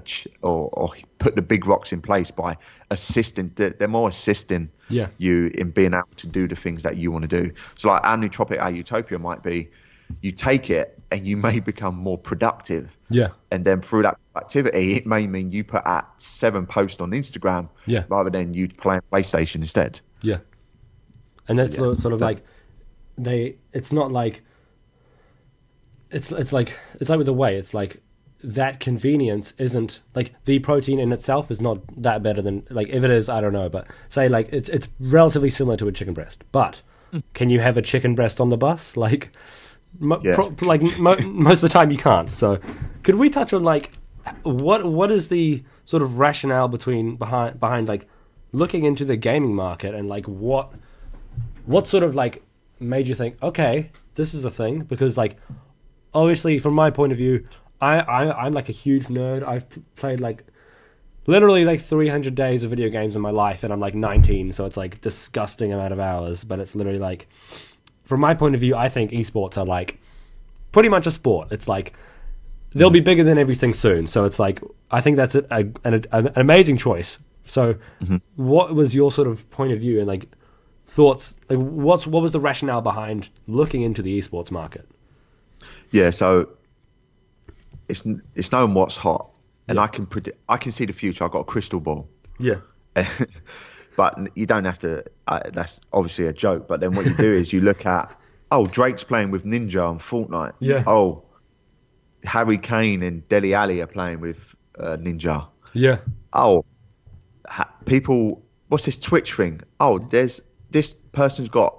put the big rocks in place by assisting. They're more assisting you in being able to do the things that you want to do. So like our nootropic, our utopia might be, you take it and you may become more productive. Yeah. And then through that activity, it may mean you put out 7 posts on Instagram rather than you playing PlayStation instead. Yeah. And that's sort of like it's not like, it's like with the whey. It's like that convenience isn't like the protein in itself is not that better than, like, if it is, I don't know, but say like it's relatively similar to a chicken breast. But can you have a chicken breast on the bus? Like, most of the time you can't. So could we touch on like what is the sort of rationale behind like looking into the gaming market, and like what sort of like made you think, okay, this is a thing? Because like obviously from my point of view, I'm like a huge nerd. I've played like literally like 300 days of video games in my life, and I'm like 19, so it's like disgusting amount of hours. But it's literally like, from my point of view, I think esports are like pretty much a sport. It's like they'll be bigger than everything soon. So it's like, I think that's an amazing choice. So what was your sort of point of view and like thoughts? Like what was the rationale behind looking into the esports market? Yeah, so it's known what's hot, and I can see the future. I've got a crystal ball. Yeah. But you don't have to, that's obviously a joke, but then what you do is you look at, Drake's playing with Ninja on Fortnite. Yeah. Harry Kane and Dele Alli are playing with Ninja. Yeah. People, what's this Twitch thing? There's this person's got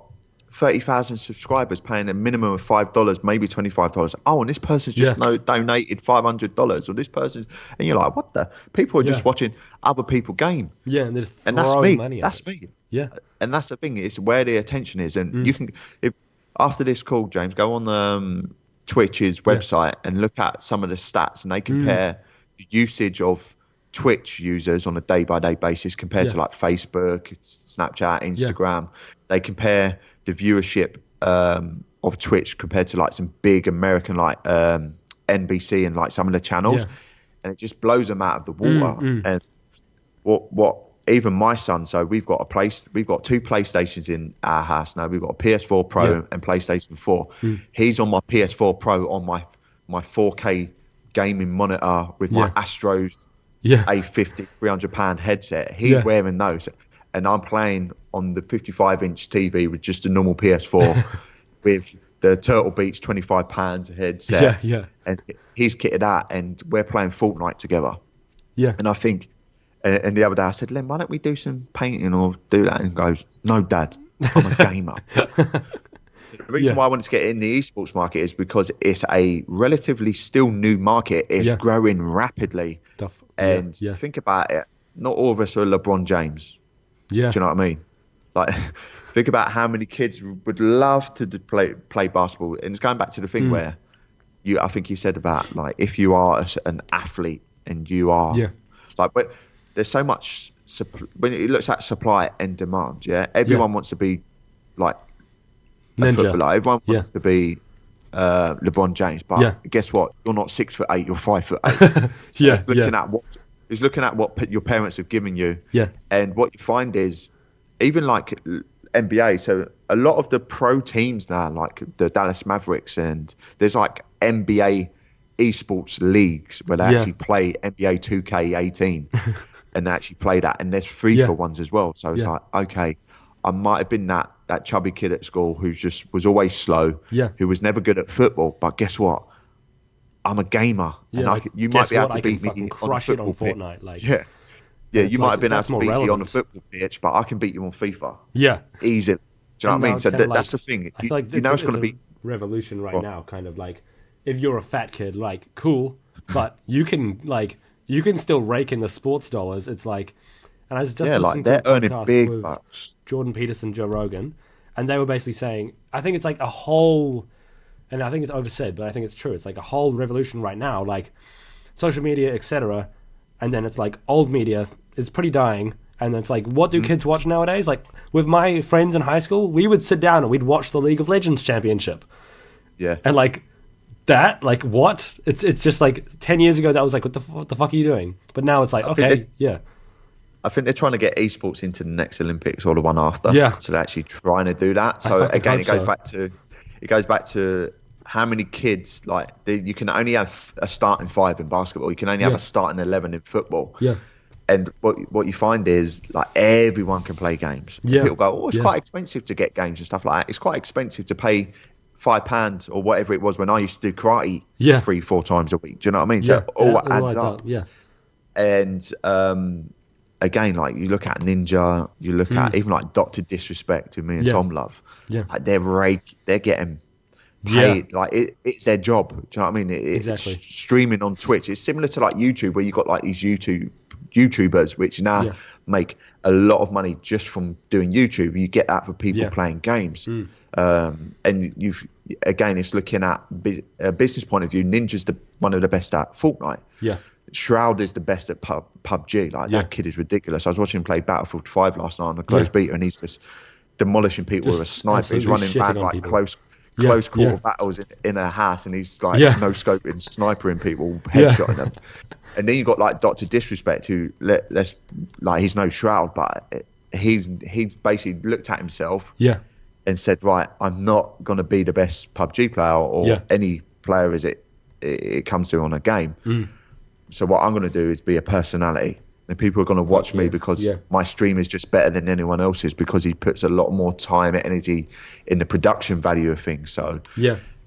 30,000 subscribers paying a minimum of $5, maybe $25. And this person's just donated $500, or this person, and you're like, what the? People are just watching other people game. Yeah, and that's me. That's me. Yeah, and that's the thing. It's where the attention is, and you can, if after this call, James, go on Twitch's website and look at some of the stats, and they compare the usage of Twitch users on a day-by-day basis compared to like Facebook, Snapchat, Instagram. They compare the viewership of Twitch compared to like some big American like NBC and like some of the channels, and it just blows them out of the water. And what even my son, so we've got 2 PlayStations in our house now. We've got a PS4 Pro and PlayStation 4. He's on my PS4 Pro on my 4K gaming monitor with my Astros A50 £300 headset. He's wearing those, and I'm playing on the 55-inch TV with just a normal PS4 with the Turtle Beach £25 headset. And he's kitted out, and we're playing Fortnite together. And I think, and the other day I said, Len, why don't we do some painting or do that? And he goes, no, Dad, I'm a gamer. The reason why I wanted to get in the esports market is because it's a relatively still new market. It's growing rapidly. And think about it, not all of us are LeBron James. Yeah. Do you know what I mean? Like, think about how many kids would love to play basketball. And it's going back to the thing where I think you said about like, if you are an athlete and you are like, but there's so much, when it looks at supply and demand, everyone wants to be like a Ninja. footballer. Everyone wants to be LeBron James, but guess what? You're not 6'8", you're 5'8". So looking at what your parents have given you. And what you find is, even like NBA, so a lot of the pro teams now, like the Dallas Mavericks, and there's like NBA esports leagues where they actually play NBA 2K18 and they actually play that, and there's FIFA ones as well. So it's like, okay, I might have been that chubby kid at school who just was always slow, who was never good at football, but guess what? I'm a gamer, and you might be able to beat me on a football pitch. Fortnite, like. You might have been able to beat me on a football pitch, but I can beat you on FIFA. Easy. Do you know what I mean? So that's the thing. I feel like it's going to be revolution right now. Kind of like, if you're a fat kid, like, cool, but you can still rake in the sports dollars. It's like, and I was just listening to a podcast with bucks. Jordan Peterson, Joe Rogan, and they were basically saying, I think it's like a whole, and I think it's oversaid, but I think it's true. It's like a whole revolution right now, like social media, etc. And then it's like old media is pretty dying. And then it's like, what do kids watch nowadays? Like, with my friends in high school, we would sit down and we'd watch the League of Legends championship. And like, that, like, what? It's just like 10 years ago that was like, what the fuck are you doing? But now it's like, okay, yeah. I think they're trying to get esports into the next Olympics or the one after. Yeah. So they're actually trying to do that. So again, it goes back to how many kids, like, you can only have a starting 5 in basketball. You can only have a starting 11 in football. Yeah. And what you find is, like, everyone can play games. Yeah. People go, it's quite expensive to get games and stuff like that. It's quite expensive to pay £5 or whatever it was when I used to do karate 3-4 times a week. Do you know what I mean? So all adds up. Yeah. And again, like, you look at Ninja, you look at even like Dr. Disrespect, who me and Tom love. Yeah. Like, they're getting paid. Like, it's their job. Do you know what I mean? Exactly. It's streaming on Twitch. It's similar to like YouTube, where you got like these YouTubers which now make a lot of money just from doing YouTube. You get that for people playing games. And it's looking at a business point of view. Ninja's one of the best at Fortnite. Yeah. Shroud is the best at PUBG. Like, that kid is ridiculous. I was watching him play Battlefield 5 last night on a closed beta, and he's just demolishing people with a sniper. He's running back like close quarter battles in a house, and he's like no scoping, snipering people, headshotting them. And then you got like Dr. Disrespect, who he's no Shroud, but he's basically looked at himself and said, right, I'm not going to be the best PUBG player or any player as it comes to on a game. So what I'm going to do is be a personality, and people are going to watch me because my stream is just better than anyone else's, because he puts a lot more time and energy in the production value of things. So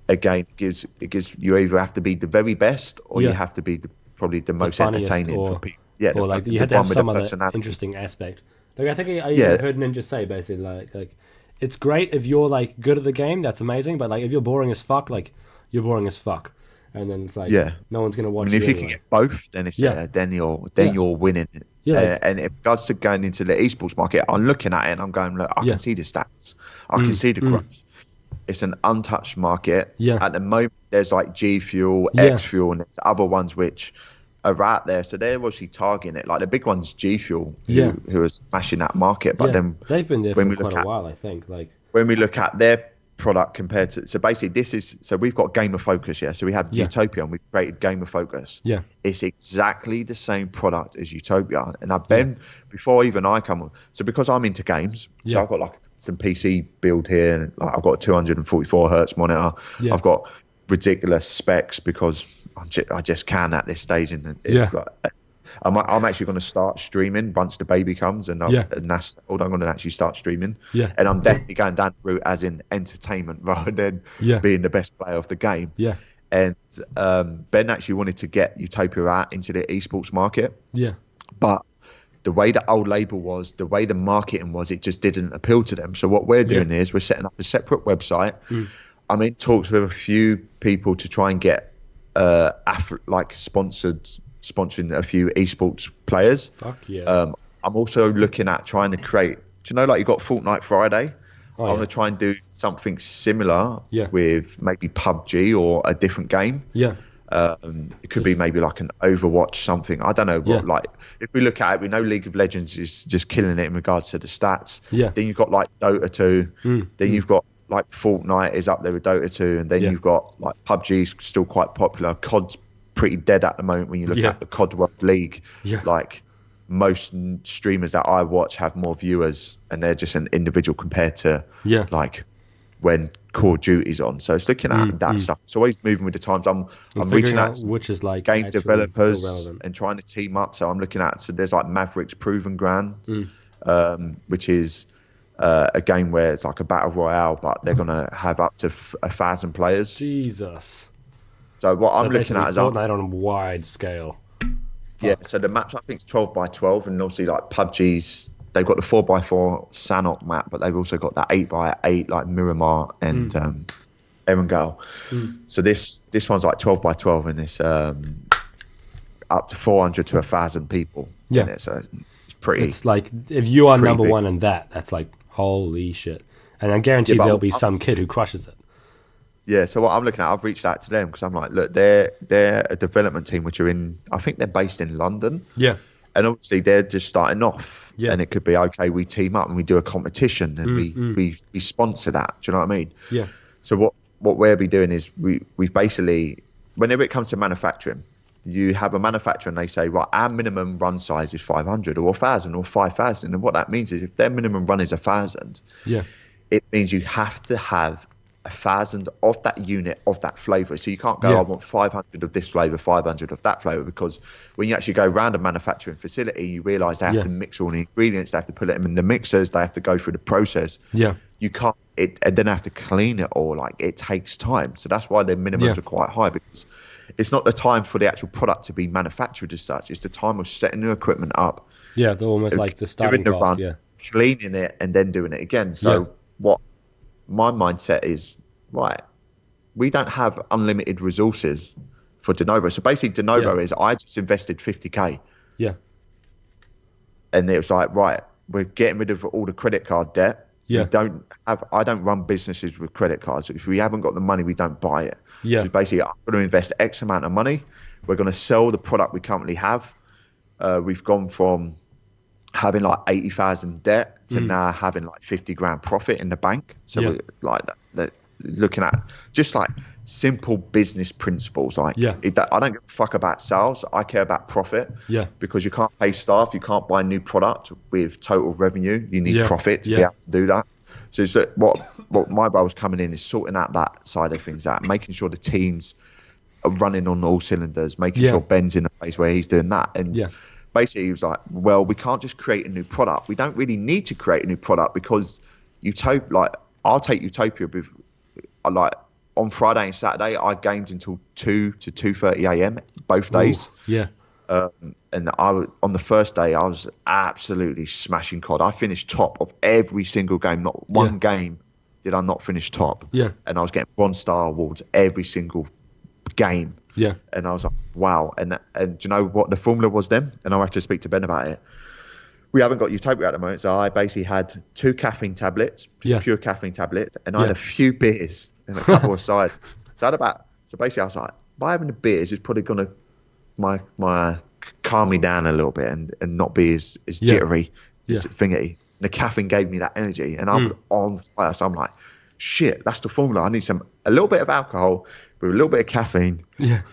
again, it gives you either have to be the very best, or you have to be probably the most entertaining for people. Yeah, or like you had to have some other interesting aspect. Like, I think I even heard Ninja say basically like it's great if you're like good at the game, that's amazing, but like if you're boring as fuck, like you're boring as fuck. And then it's like, no one's going to watch. I mean, if you can get both, then it's then you're winning. And in regards to going into the esports market, I'm looking at it and I'm going, look, I can see the stats, I can see the growth. It's an untouched market. At the moment, there's like G Fuel, X Fuel, and there's other ones which are out there. So they're obviously targeting it. Like, the big one's G Fuel, who are smashing that market. But then they've been there for quite a while, I think. Like, when we look at their product compared to, so basically we've got Gamer Focus, so we have Utopia, and we've created Gamer Focus. It's exactly the same product as Utopia, and I've been before even I come on. So because I'm into games, so I've got like some PC build here, and like, I've got a 244 hertz monitor. I've got ridiculous specs because I just can at this stage, and it's like, I'm actually going to start streaming once the baby comes, and that's all. I'm going to actually start streaming, and I'm definitely going down the route as in entertainment rather than being the best player of the game. And Ben actually wanted to get Utopia out into the esports market, but the way the old label was, the way the marketing was, it just didn't appeal to them. So what we're doing is we're setting up a separate website. I'm in talks with a few people to try and get sponsoring a few esports players. I'm also looking at trying to create, do you know, like, you got Fortnite Friday? I want to try and do something similar with maybe PUBG or a different game. It could be maybe like an Overwatch something. I don't know what. Like, if we look at it, we know League of Legends is just killing it in regards to the stats. Then you've got like Dota 2. Then you've got like Fortnite is up there with Dota 2, and then you've got like PUBG's still quite popular. COD's pretty dead at the moment when you look at the COD World League. Like, most streamers that I watch have more viewers, and they're just an individual compared to like when Call of Duty's on. So it's looking at that stuff. It's always moving with the times. I'm reaching out to which is like game developers and trying to team up. So I'm looking at, so there's like Maverick's Proven Ground, which is a game where it's like a battle royale, but they're gonna have up to 1,000 players. Jesus. So what I'm looking at is Fortnite on a wide scale. So the maps, I think, is 12 by 12, and obviously like PUBG's, they've got the 4 by 4 Sanhok map, but they've also got that 8 by 8 like Miramar and Erangel. So this one's like 12 by 12, and it's up to 400 to 1,000 people. In it, so it's pretty. It's like, if you are number one in that's like, holy shit. And I guarantee there'll be some kid who crushes it. So what I'm looking at, I've reached out to them because I'm like, look, they're a development team which are in, I think they're based in London. And obviously they're just starting off. And it could be, okay, we team up and we do a competition and we sponsor that. Do you know what I mean? So what we'll be doing is we've basically, whenever it comes to manufacturing, you have a manufacturer and they say, right, our minimum run size is 500 or 1,000 or 5,000. And what that means is if their minimum run is 1,000, it means you have to have 1,000 of that unit of that flavor. So you can't go, I want 500 of this flavor, 500 of that flavor, because when you actually go around a manufacturing facility, you realize they have to mix all the ingredients, they have to put them in the mixers, they have to go through the process. You can't, and then have to clean it all. Like, it takes time. So that's why their minimums are quite high, because it's not the time for the actual product to be manufactured as such. It's the time of setting the equipment up. Yeah, they're almost like the starting cost. Run, cleaning it, and then doing it again. So what my mindset is, right, we don't have unlimited resources for de novo. So basically, de novo is I just invested 50K. Yeah. And it was like, right, we're getting rid of all the credit card debt. I don't run businesses with credit cards. If we haven't got the money, we don't buy it. So basically, I'm going to invest X amount of money. We're going to sell the product we currently have. We've gone from having like 80,000 debt to now having like 50 grand profit in the bank. So we're like that, looking at just like simple business principles. Like, I don't give a fuck about sales. I care about profit. Because you can't pay staff, you can't buy new product with total revenue. You need profit to be able to do that. So it's what my role is coming in is sorting out that side of things out, making sure the teams are running on all cylinders, making sure Ben's in a place where he's doing that. And basically he was like, well, we can't just create a new product. We don't really need to create a new product, because I'll take Utopia with, like, on Friday and Saturday, I gamed until 2 to 2:30 a.m. both days. And on the first day, I was absolutely smashing COD. I finished top of every single game. Not one game did I not finish top. And I was getting Bronze Star awards every single game. And I was like, wow. And do you know what the formula was then? And I'll have to speak to Ben about it. We haven't got Utopia at the moment, so I basically had 2 caffeine tablets, pure caffeine tablets, and I had a few beers and a couple of cider. So basically I was like, by having the beers is probably gonna my calm me down a little bit and not be as jittery, as thingy. And the caffeine gave me that energy, and I'm on fire. So I'm like, shit, that's the formula. I need a little bit of alcohol with a little bit of caffeine,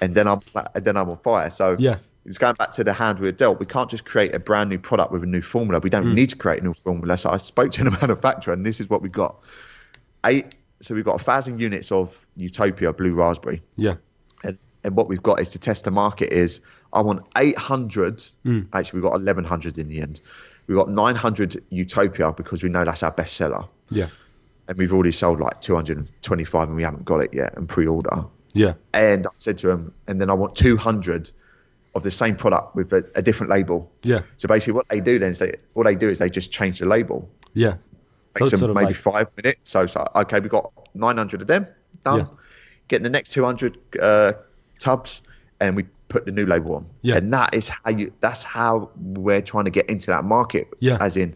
and then I'm on fire. So it's going back to the hand we were dealt. We can't just create a brand new product with a new formula. We don't need to create a new formula. So I spoke to the manufacturer, and this is what we got. So we've got 1,000 units of Utopia Blue Raspberry. And what we've got is to test the market is, I want 800. Actually, we've got 1,100 in the end. We've got 900 Utopia because we know that's our best seller. And we've already sold like 225 and we haven't got it yet and pre-order. And I said to him, and then I want 200 of the same product with a different label. So basically what they do then is they just change the label. Takes them maybe 5 minutes. So it's like, okay, we've got 900 of them done. Getting the next 200 tubs, and we put the new label on. And that's how we're trying to get into that market. As in,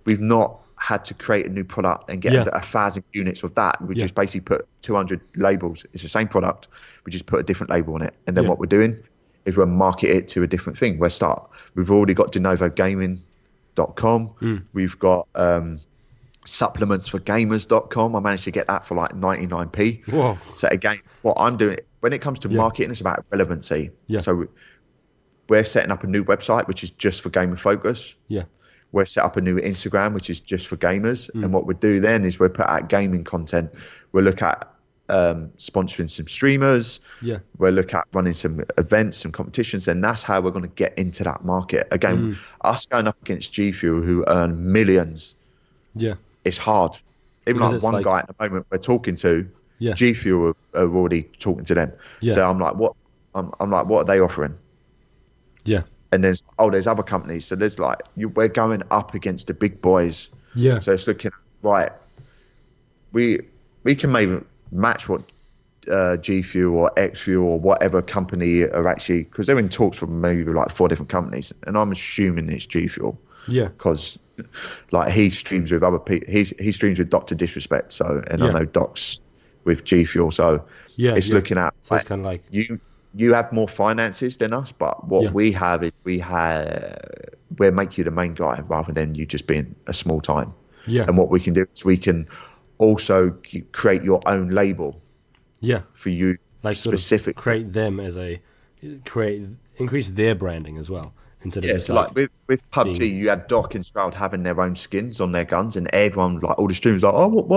we've not had to create a new product and get 1,000 units of that. We just basically put 200 labels. It's the same product. We just put a different label on it. And then what we're doing is we'll market it to a different thing. We've already got denovogaming.com. We've got supplementsforgamers.com. I managed to get that for like 99p. Whoa. So again, what I'm doing when it comes to marketing, it's about relevancy. So we're setting up a new website, which is just for gamer focus. We're set up a new Instagram, which is just for gamers. And what we do then is we put out gaming content. We'll look at sponsoring some streamers. We'll look at running some events, some competitions, and that's how we're going to get into that market. Again, us going up against G Fuel, who earn millions, it's hard. Even like one guy at the moment we're talking to, G Fuel are already talking to them. So I'm like, what? I'm like, what are they offering? And there's other companies. So there's like, we're going up against the big boys. So it's looking right. We can maybe match what G Fuel or X Fuel or whatever company are actually, because they're in talks for maybe like 4 different companies, and I'm assuming it's G Fuel. Because like he streams with other people. He streams with Dr. Disrespect. So I know Doc's with G Fuel. So it's looking at so it's kind of like you have more finances than us, but what we have is we'll make you the main guy rather than you just being a small time. And what we can do is we can also create your own label. for you like specific. Sort of create them as increase their branding as well. Instead of just so like with PUBG, you had Doc and Stroud having their own skins on their guns, and everyone, like all the streamers, like, I want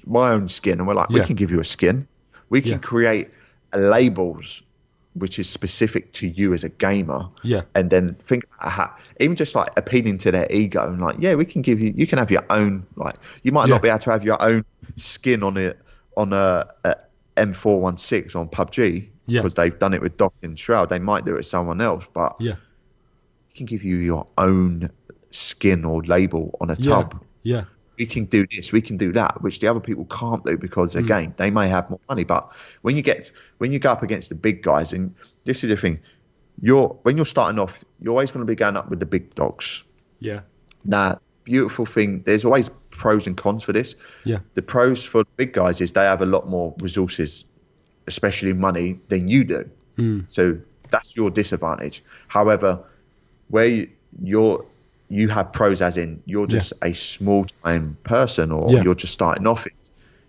my own skin, and we're like, we can give you a skin, we can create labels which is specific to you as a gamer, and then think about how, even just like appealing to their ego, and like, we can give you can have your own, like, you might not be able to have your own skin on a M416 on PUBG because they've done it with Doc and Shroud. They might do it with someone else, but we can give you your own skin or label on a tub. We can do this, we can do that, which the other people can't do because, again, they may have more money. But when you go up against the big guys, and this is the thing, when you're starting off, you're always going to be going up with the big dogs. Now, beautiful thing, there's always pros and cons for this. The pros for the big guys is they have a lot more resources, especially money, than you do. So that's your disadvantage. However, where you have pros, as in you're just a small time person, or you're just starting off,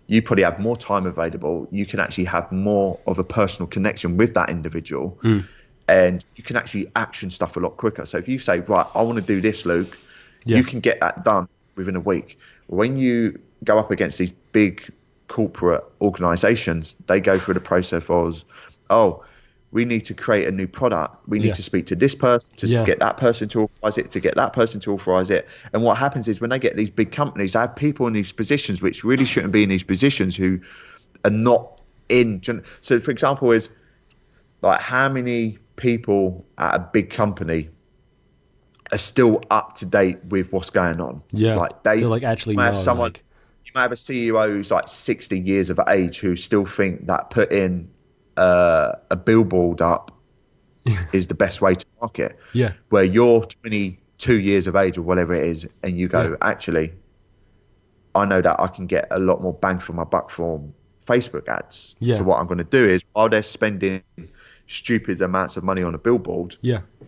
you probably have more time available. You can actually have more of a personal connection with that individual, and you can actually action stuff a lot quicker. So if you say, right, I want to do this, Luke, you can get that done within a week. When you go up against these big corporate organizations, they go through the process of, we need to create a new product. We need to speak to this person to get that person to authorize it, to get that person to authorize it. And what happens is when they get these big companies, they have people in these positions which really shouldn't be in these positions, who are not in. So, for example, is like, how many people at a big company are still up to date with what's going on? Like, they still, like, actually might have someone. You might have a CEO who's like 60 years of age who still think that putting a billboard up is the best way to market. Where you're 22 years of age or whatever it is, and you go, actually, I know that I can get a lot more bang for my buck from Facebook ads. So what I'm going to do is, while they're spending stupid amounts of money on a billboard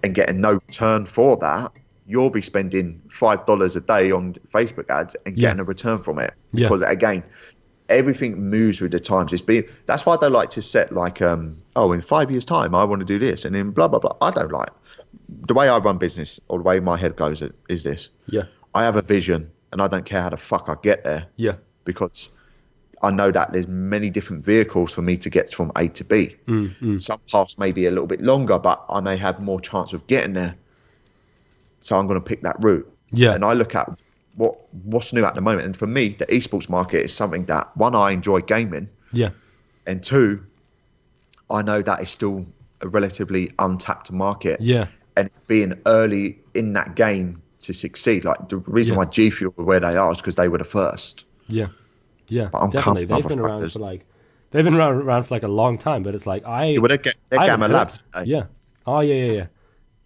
and getting no return for that, you'll be spending $5 a day on Facebook ads and getting a return from it. Because again, everything moves with the times. That's why they like to set, like, in 5 years' time, I want to do this, and then blah blah blah. I don't like the way I run business, or the way my head goes is this. I have a vision, and I don't care how the fuck I get there. Because I know that there's many different vehicles for me to get from A to B. Some paths may be a little bit longer, but I may have more chance of getting there. So I'm going to pick that route. And I look at what's new at the moment, and for me, the esports market is something that, one, I enjoy gaming, and two, I know that is still a relatively untapped market, and being early in that game to succeed. Like, the reason why G Fuel were where they are is because they were the first. But Definitely, they've been around for like a long time, but it's like they're Gamma Labs.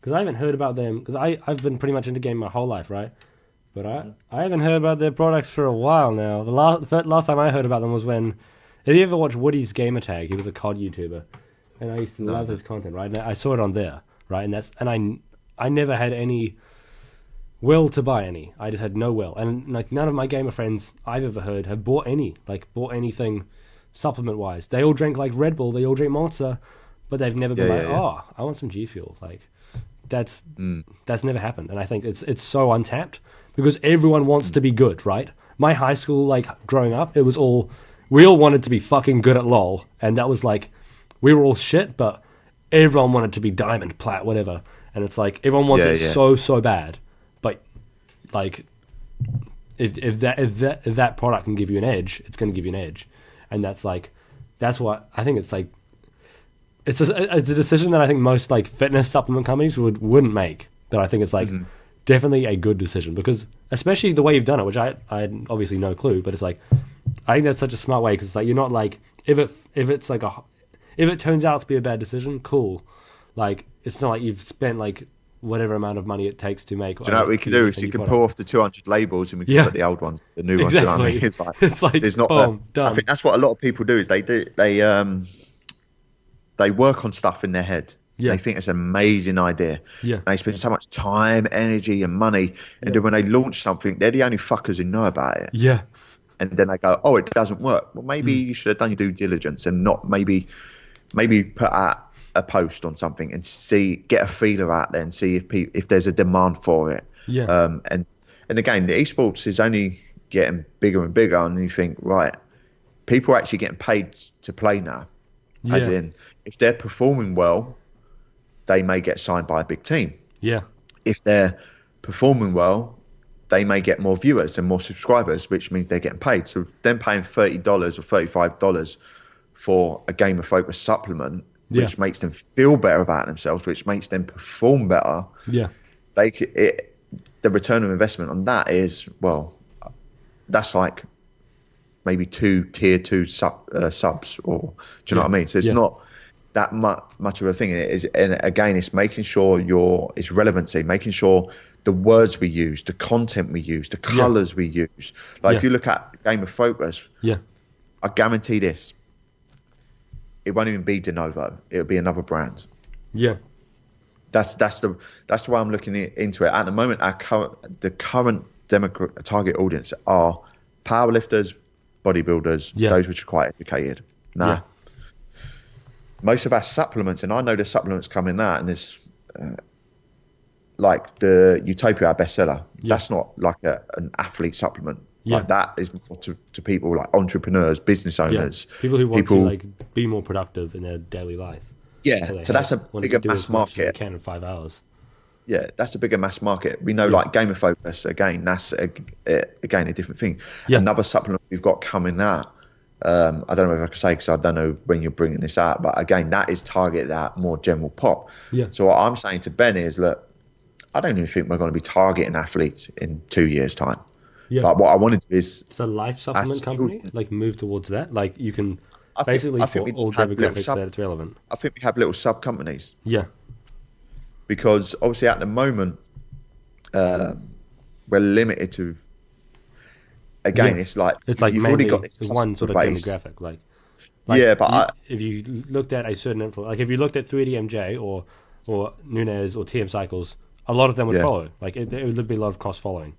Because I haven't heard about them, because I've been pretty much into game my whole life, right? But I haven't heard about their products for a while now. The last time I heard about them was when... Have you ever watched Woody's Gamer Tag? He was a COD YouTuber. And I used to love his content, right? And I saw it on there, right? And I never had any will to buy any. I just had no will. And like, none of my gamer friends I've ever heard have bought anything supplement-wise. They all drink like Red Bull, they all drink Monster, but they've never been I want some G Fuel. Like, that's never happened. And I think it's so untapped, because everyone wants to be good, right? My high school, like, growing up, we all wanted to be fucking good at LOL, and that was like, we were all shit, but everyone wanted to be diamond, plat, whatever. And it's like, everyone wants it so bad, but like, if that product can give you an edge, it's going to give you an edge. And that's what I think. It's like, it's a decision that I think most, like, fitness supplement companies wouldn't make. But I think it's like definitely a good decision, because especially the way you've done it, which I had obviously no clue, but it's like, I think that's such a smart way, because it's like, you're not like, if it turns out to be a bad decision, cool. Like, it's not like you've spent like whatever amount of money it takes to make. Do you know what we can do? Is you can pull off the 200 labels, and we can put the old ones, the new ones. You know what I mean? It's like there's not. Boom, I think that's what a lot of people do. Is they work on stuff in their head. They think it's an amazing idea. And they spend so much time, energy, and money, and then when they launch something, they're the only fuckers who know about it. and then they go, oh, it doesn't work. Well, maybe you should have done your due diligence and not maybe put out a post on something and get a feeler out there and see if there's a demand for it. Yeah. And again, the esports is only getting bigger and bigger, and you think, right, people are actually getting paid to play now. Yeah. As in, if they're performing well, they may get signed by a big team. Yeah. If they're performing well, they may get more viewers and more subscribers, which means they're getting paid. So them paying $30 or $35 for a gamer focused supplement, which makes them feel better about themselves, which makes them perform better. Yeah. The return of investment on that is, well, that's like maybe 2 tier 2 subs, or do you know what I mean? So it's not that much of a thing. And again, it's making sure it's relevancy, making sure the words we use, the content we use, the colors we use. Like if you look at Game of Focus, I guarantee this, it won't even be De Novo. It'll be another brand. Yeah. That's the way I'm looking into it. At the moment, the current target audience are powerlifters, bodybuilders, those which are quite educated. Now, most of our supplements, and I know the supplements coming out, and there's like the Utopia, our bestseller. That's not like an athlete supplement. Like that is more to people like entrepreneurs, business owners, people who want to like be more productive in their daily life. Yeah, so that's a bigger mass market. Can in 5 hours. Yeah, that's a bigger mass market. We know, like Game of Focus, again, that's again a different thing. Another supplement we've got coming out. I don't know if I can say because I don't know when you're bringing this out, but again, that is targeted at more general pop. Yeah. So what I'm saying to Ben is, look, I don't even think we're going to be targeting athletes in 2 years' time. Yeah. But what I want to do is, it's a life supplement company, like move towards that. Like you can basically for all demographics that it's relevant. I think we have little sub companies. Yeah. Because obviously at the moment, we're limited to. Again, it's like you've already got this one sort of demographic, like yeah. But if you looked at a certain influence, like if you looked at 3DMJ or Nunez or TM Cycles, a lot of them would follow. Like it would be a lot of cross following.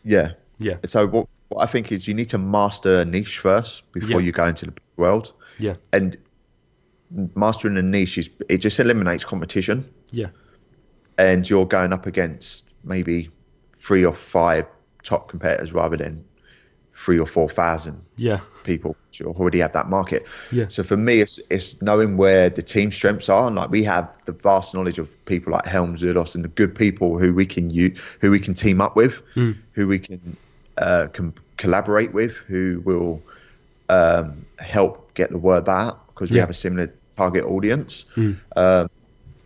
Yeah. Yeah. So what I think is you need to master a niche first before you go into the world. Yeah. And mastering a niche it just eliminates competition. Yeah. And you're going up against maybe 3 or 5 top competitors rather than 3,000 or 4,000 people who already have that market. Yeah. So for me, it's knowing where the team strengths are, and like we have the vast knowledge of people like Helm, Zudos, and the good people who we can team up with, who we can collaborate with, who will help get the word out because we have a similar target audience.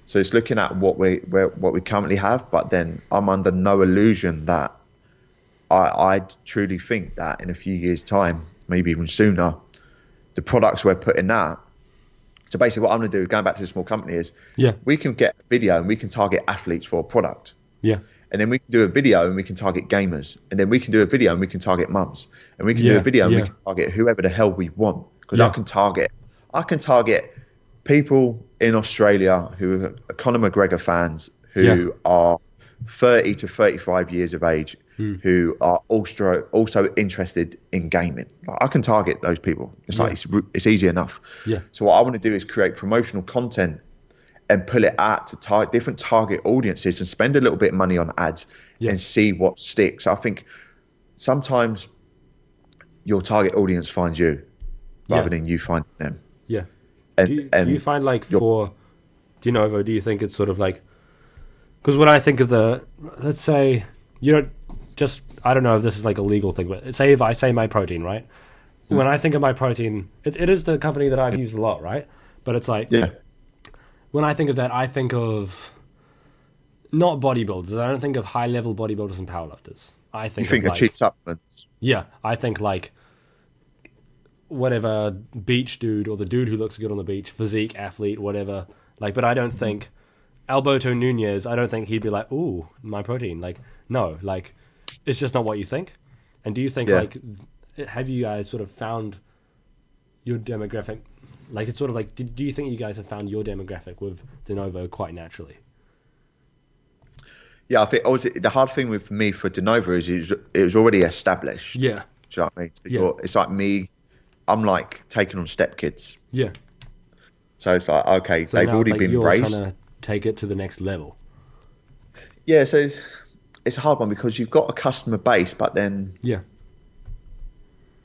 So it's looking at what we currently have, but then I'm under no illusion that I truly think that in a few years' time, maybe even sooner, the products we're putting out. So basically what I'm going to do, going back to the small company, is we can get a video and we can target athletes for a product. Yeah. And then we can do a video and we can target gamers. And then we can do a video and we can target mums. And we can do a video and we can target whoever the hell we want. Because I can target people in Australia who are Conor McGregor fans who are 30 to 35 years of age, who are also interested in gaming. Like, I can target those people. It's like it's easy enough. Yeah. So what I want to do is create promotional content and pull it out to different target audiences and spend a little bit of money on ads and see what sticks. I think sometimes your target audience finds you rather than you find them. Yeah. Do you find like for De Novo, do you think it's sort of like, because when I think of let's say, I don't know if this is like a legal thing, but say if I say My Protein, right? When I think of My Protein, it is the company that I've used a lot, right? But it's like, when I think of that, I think of not bodybuilders. I don't think of high-level bodybuilders and powerlifters. I think of cheap supplements. Yeah, I think like whatever beach dude or the dude who looks good on the beach, physique, athlete, whatever. Like, but I don't think Alberto Nunez, I don't think he'd be like, ooh, My Protein. Like, no, like, it's just not what you think. And do you think, like, have you guys sort of found your demographic? Like, it's sort of like, do you think you guys have found your demographic with De Novo quite naturally? Yeah, I think the hard thing with me for De Novo is it was already established. Yeah. you know what I mean? So Yeah. it's like me. I'm like taking on step kids. Yeah. So it's like, okay, So they've now it's already like been you're braced. trying to take it to the next level. Yeah, so it's a hard one because you've got a customer base, but then Yeah.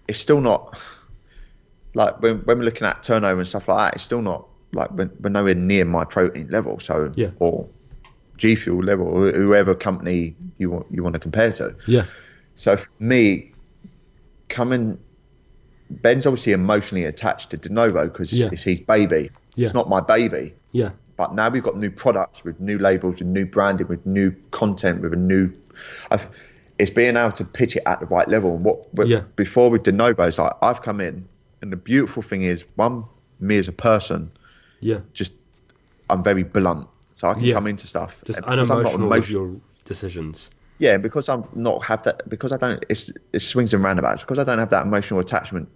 it's still not like when we're looking at turnover and stuff like that. It's still not like we're nowhere near my protein level. So Yeah. or G Fuel level, or whoever company you want to compare to. Yeah. So for me, Ben's obviously emotionally attached to De Novo because it's his baby. Yeah. It's not my baby. Yeah. But now we've got new products with new labels, with new branding, with new content, with a new. It's being able to pitch it at the right level. And before with De Novo, it's like I've come in, and the beautiful thing is, one, me as a person, just I'm very blunt, so I can come into stuff just and because unemotional with your decisions. Yeah, because I'm not have that because I don't. It's swings and roundabouts because I don't have that emotional attachment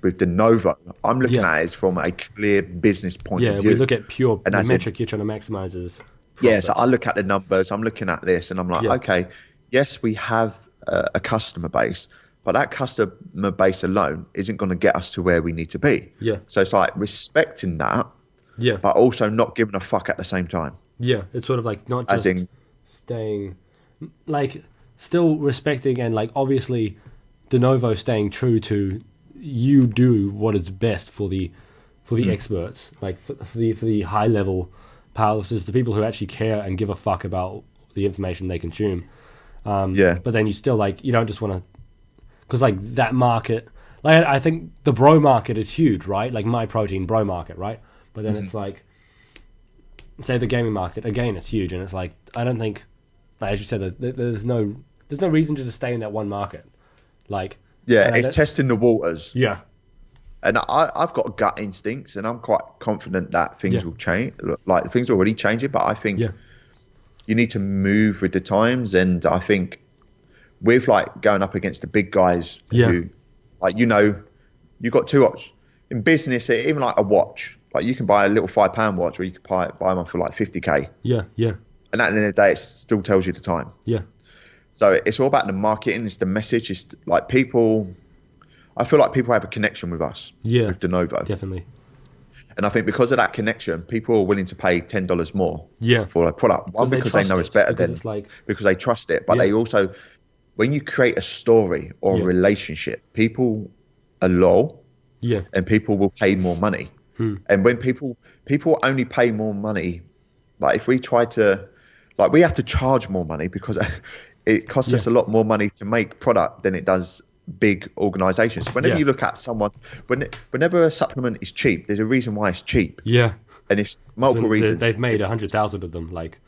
with De Novo. I'm looking at it as from a clear business point of view. We look at pure the metric you're trying to maximize is profit. Yeah, so I look at the numbers. I'm looking at this, and I'm like, okay, yes, we have a customer base, but that customer base alone isn't going to get us to where we need to be. Yeah. So it's like respecting that, but also not giving a fuck at the same time. Yeah, it's sort of like not just staying, like still respecting and like obviously De Novo staying true to you do what is best for the experts, like for the high level powerlifters, the people who actually care and give a fuck about the information they consume. But then you still like you don't just want to, because like that market, like I think the bro market is huge, right? Like my protein bro market, right? But then it's like, say the gaming market again, it's huge, and it's like I don't think, like, as you said, there's no reason to just stay in that one market, like. Yeah, it's testing the waters. Yeah. And I've got gut instincts, and I'm quite confident that things will change. Like things are already changing, but I think you need to move with the times. And I think with like going up against the big guys, who, like you got two options in business. Even like a watch, like you can buy a little £5 watch, or you can buy one for like 50k. Yeah, yeah. And at the end of the day, it still tells you the time. Yeah. So it's all about the marketing. It's the message. It's like people. I feel like people have a connection with us. Yeah, with De Novo, definitely. And I think because of that connection, people are willing to pay $10 more. Yeah. For a product. One, because they know it's better because they trust it. But they also, when you create a story or a relationship, people are loyal. Yeah. And people will pay more money. And when people only pay more money, like if we try to, like we have to charge more money because it costs us a lot more money to make product than it does big organizations. Whenever you look at someone, whenever a supplement is cheap, there's a reason why it's cheap. Yeah. And it's multiple reasons. They've made 100,000 of them, like.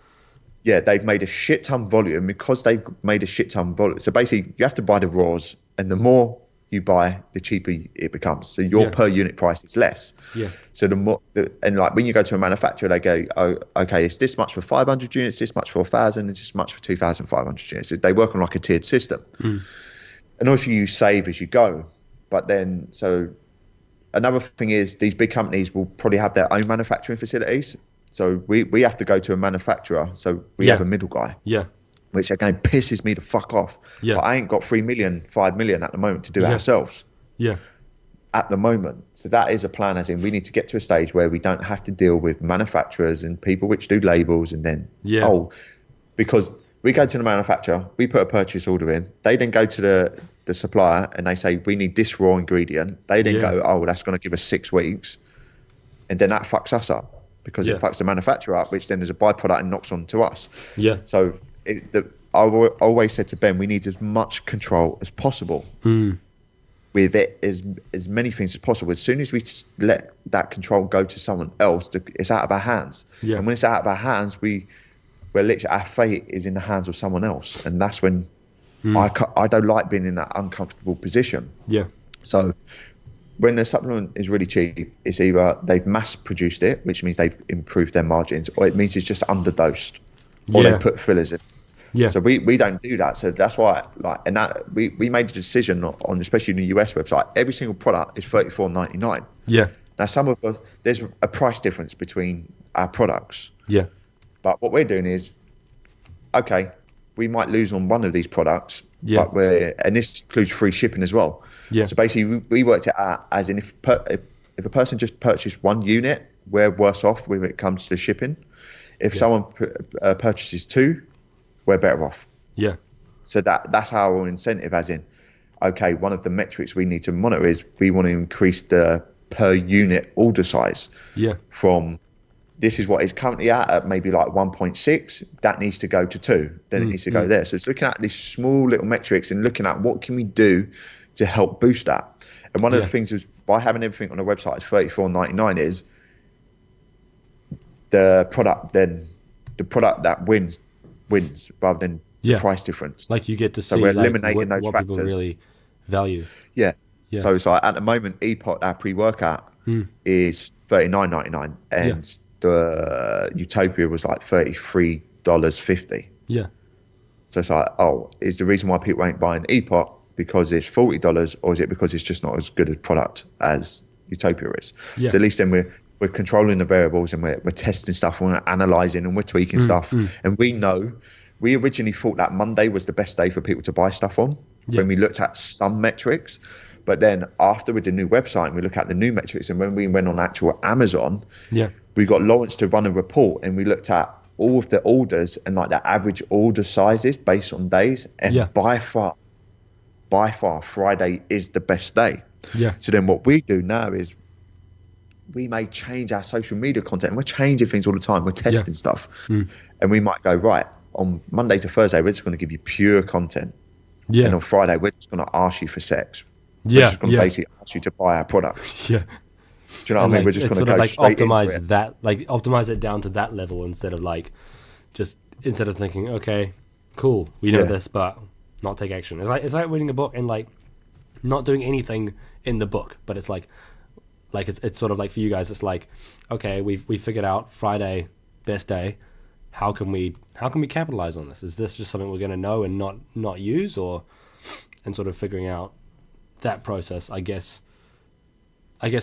Yeah, they've made a shit ton volume because they've made a shit ton volume. So basically, you have to buy the raws, and the more you buy, the cheaper it becomes. So your per unit price is less. Yeah. So the more, and like when you go to a manufacturer, they go, oh, okay, it's this much for 500 units, this much for 1,000, it's this much for 2,500 units. They work on like a tiered system. And obviously you save as you go. But then, so another thing is these big companies will probably have their own manufacturing facilities. So we have to go to a manufacturer. So we have a middle guy. Yeah. Which again pisses me the fuck off. Yeah. But I ain't got 3 million, 5 million at the moment to do it ourselves. Yeah. At the moment. So that is a plan, as in we need to get to a stage where we don't have to deal with manufacturers and people which do labels and then because we go to the manufacturer, we put a purchase order in, they then go to the supplier and they say we need this raw ingredient. They then go, oh, well, that's going to give us 6 weeks, and then that fucks us up because it fucks the manufacturer up, which then is a byproduct and knocks on to us. Yeah. So I always said to Ben, we need as much control as possible with it, as many things as possible. As soon as we let that control go to someone else, it's out of our hands. Yeah. And when it's out of our hands, we're literally, our fate is in the hands of someone else, and that's when I don't like being in that uncomfortable position. Yeah. So when the supplement is really cheap, it's either they've mass produced it, which means they've improved their margins, or it means it's just underdosed, or they've put fillers in. Yeah. So we don't do that. So that's why, like, and that we made a decision on, especially in the US website, every single product is $34.99. Yeah. Now some of us, there's a price difference between our products. Yeah. But what we're doing is, okay, we might lose on one of these products, Yeah. And this includes free shipping as well. Yeah. So basically, we worked it out as in if a person just purchased one unit, we're worse off when it comes to shipping. If someone purchases two, we're better off. Yeah. So that's our incentive, as in, okay, one of the metrics we need to monitor is we want to increase the per unit order size. Yeah. From this is what it's currently at maybe like 1.6, that needs to go to 2, then it needs to go there. So it's looking at these small little metrics and looking at what can we do to help boost that. And one of the things is by having everything on the website at $34.99 is the product that wins rather than the price difference. Like you get to see so we're eliminating those what factors. people really value. Yeah. So it's like at the moment, EPOT, our pre-workout, is $39.99, and the Utopia was like $33.50. Yeah. So it's like, is the reason why people ain't buying EPOT because it's $40, or is it because it's just not as good a product as Utopia is? Yeah. So at least then we're controlling the variables, and we're testing stuff, and we're analysing, and we're tweaking stuff. And we originally thought that Monday was the best day for people to buy stuff on when we looked at some metrics. But then after with the new website, and we look at the new metrics, and when we went on actual Amazon, we got Lawrence to run a report, and we looked at all of the orders and like the average order sizes based on days. And by far, Friday is the best day. Yeah. So then what we do now is we may change our social media content, and we're changing things all the time. We're testing stuff. And we might go, right, on Monday to Thursday, we're just going to give you pure content. Yeah. And on Friday, we're just going to ask you for sex. We're just going to basically ask you to buy our product. Yeah. Do you know what I mean? We're just going to go straight optimize into it. that, like optimize it down to that level instead of thinking, okay, cool, we know this, but not take action. It's like reading a book and like not doing anything in the book, but it's like it's sort of like for you guys, it's like, okay, we figured out Friday best day. How can we capitalize on this? Is this just something we're going to know and not use, and sort of figuring out that process? I guess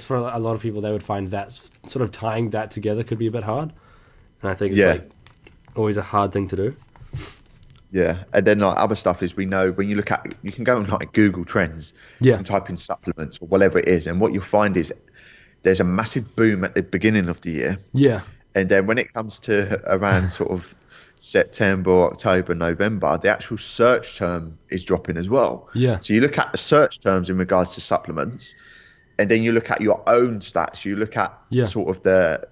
for a lot of people, they would find that sort of tying that together could be a bit hard, and I think it's like always a hard thing to do. Yeah, and then like other stuff is, we know when you can go on like Google Trends and type in supplements or whatever it is, and what you'll find is there's a massive boom at the beginning of the year. Yeah. And then when it comes to around sort of September, October, November, the actual search term is dropping as well. Yeah. So you look at the search terms in regards to supplements, and then you look at your own stats. You look at sort of the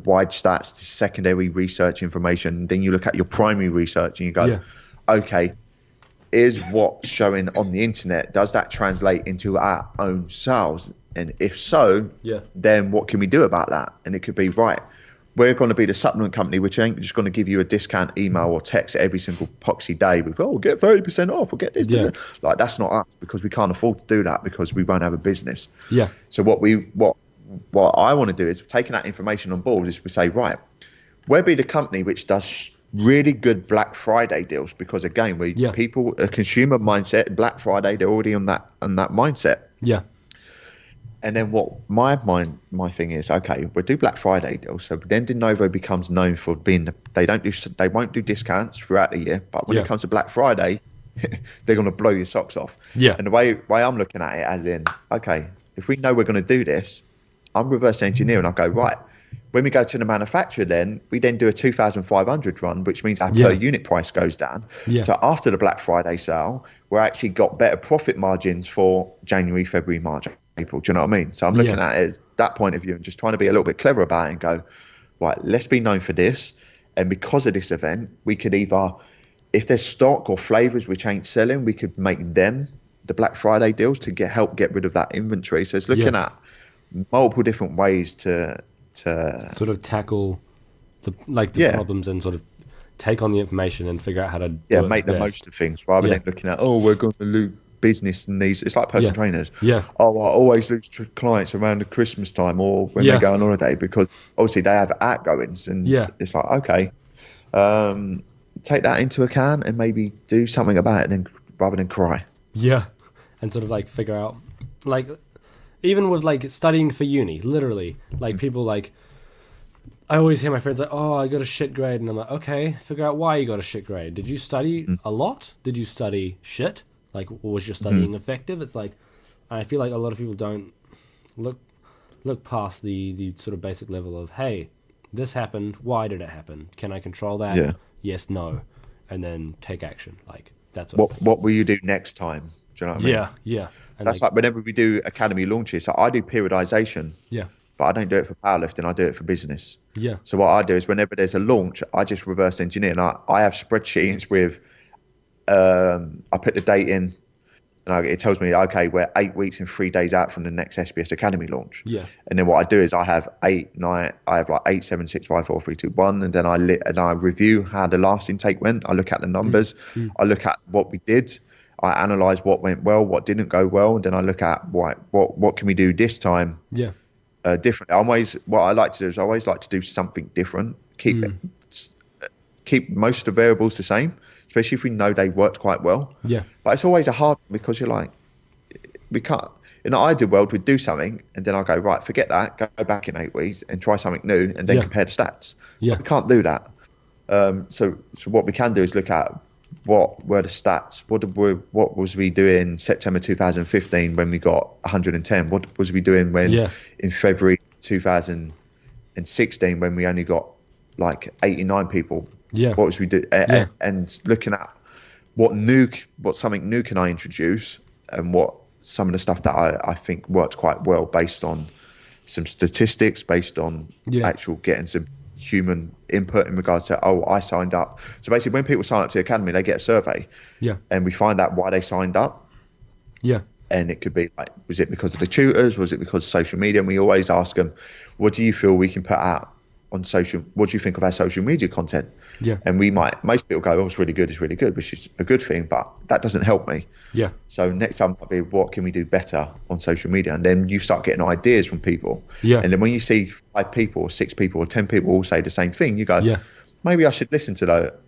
wide stats, the secondary research information. Then you look at your primary research, and you go, okay, is what's showing on the internet, does that translate into our own sales? And if so, then what can we do about that? And it could be, right, we're going to be the supplement company which ain't just going to give you a discount email or text every single poxy day with, get 30% off or get this. Like, that's not us, because we can't afford to do that, because we won't have a business. Yeah. So what I want to do is, taking that information on board, is we say, right, we'll be the company which does really good Black Friday deals, because again, people, a consumer mindset, Black Friday, they're already on that mindset. Yeah. And then what my thing is, okay, we'll do Black Friday deals. So then Denovo becomes known for being they won't do discounts throughout the year, but when it comes to Black Friday, they're going to blow your socks off. Yeah. And the way I'm looking at it, as in, okay, if we know we're going to do this, I'm reverse engineering. I go, right, when we go to the manufacturer, then we then do a 2,500 run, which means our per unit price goes down. Yeah. So after the Black Friday sale, we're actually got better profit margins for January, February, March, April. Do you know what I mean? So I'm looking at it as that point of view, and just trying to be a little bit clever about it and go, right, let's be known for this. And because of this event, we could either, if there's stock or flavors which ain't selling, we could make them the Black Friday deals to help get rid of that inventory. So it's looking at multiple different ways to sort of tackle the problems, and sort of take on the information and figure out how to make the most of things, rather than looking at, we're going to lose business in these. It's like personal trainers. I always lose clients around the Christmas time or when they go on holiday, because obviously they have outgoings, and it's like, okay, take that into account and maybe do something about it, rather than cry. And sort of like figure out, like, even with like studying for uni, literally, like people like, I always hear my friends like, "Oh, I got a shit grade," and I'm like, "Okay, figure out why you got a shit grade. Did you study a lot? Did you study shit? Like, was your studying effective?" It's like, I feel like a lot of people don't look past the sort of basic level of, hey, this happened. Why did it happen? Can I control that? Yeah. Yes, no, and then take action. Like that's What will you do next time? Do you know what I mean? Yeah. And That's like whenever we do academy launches. So I do periodization. Yeah. But I don't do it for powerlifting. I do it for business. Yeah. So what I do is whenever there's a launch, I just reverse engineer. And I have spreadsheets with, I put the date in, and it tells me, okay, we're 8 weeks and 3 days out from the next SBS Academy launch. Yeah. And then what I do is I have 8, 9, I have like 8, 7, 6, 5, 4, 3, 2, 1, and then I review how the last intake went. I look at the numbers. I look at what we did. I analyze what went well, what didn't go well, and then I look at what can we do this time. Yeah. Different. What I like to do is I always like to do something different. Keep most of the variables the same, especially if we know they worked quite well. Yeah. But it's always a hard one because you're like, we can't. In the ideal world, we'd do something and then I'll go, right, forget that, go back in 8 weeks and try something new and then compare the stats. Yeah. But we can't do that. So what we can do is look at what were the stats. What was we doing September 2015 when we got 110? What was we doing in February 2016 when we only got like 89 people? Yeah. What was we do? And looking at what something new can I introduce, and what some of the stuff that I think worked quite well based on some statistics, based on actual getting some human input in regards to, I signed up. So basically when people sign up to the academy, they get a survey. Yeah. And we find out why they signed up. Yeah. And it could be like, was it because of the tutors? Was it because of social media? And we always ask them, what do you feel we can put out on social? What do you think of our social media content? Yeah. And most people go, it's really good, which is a good thing, but that doesn't help me. Yeah. So next time might be, what can we do better on social media? And then you start getting ideas from people. Yeah. And then when you see 5 people or 6 people or 10 people all say the same thing, you go, maybe I should listen to that.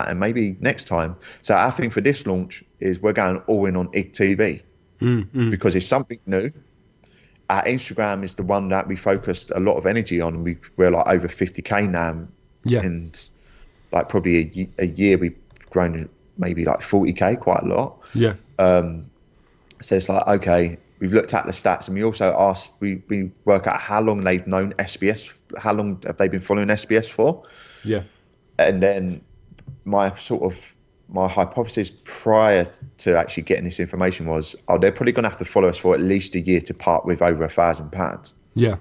And maybe next time. So our thing for this launch is we're going all in on IGTV because it's something new. Our Instagram is the one that we focused a lot of energy on. We're like over 50K now. Yeah. And like probably a year we've grown maybe like 40K, quite a lot. Yeah. So it's like, okay, we've looked at the stats and we also asked, we work out how long they've known SBS, how long have they been following SBS for? Yeah. And then my hypothesis prior to actually getting this information was, they're probably going to have to follow us for at least a year to part with over £1,000. Yeah.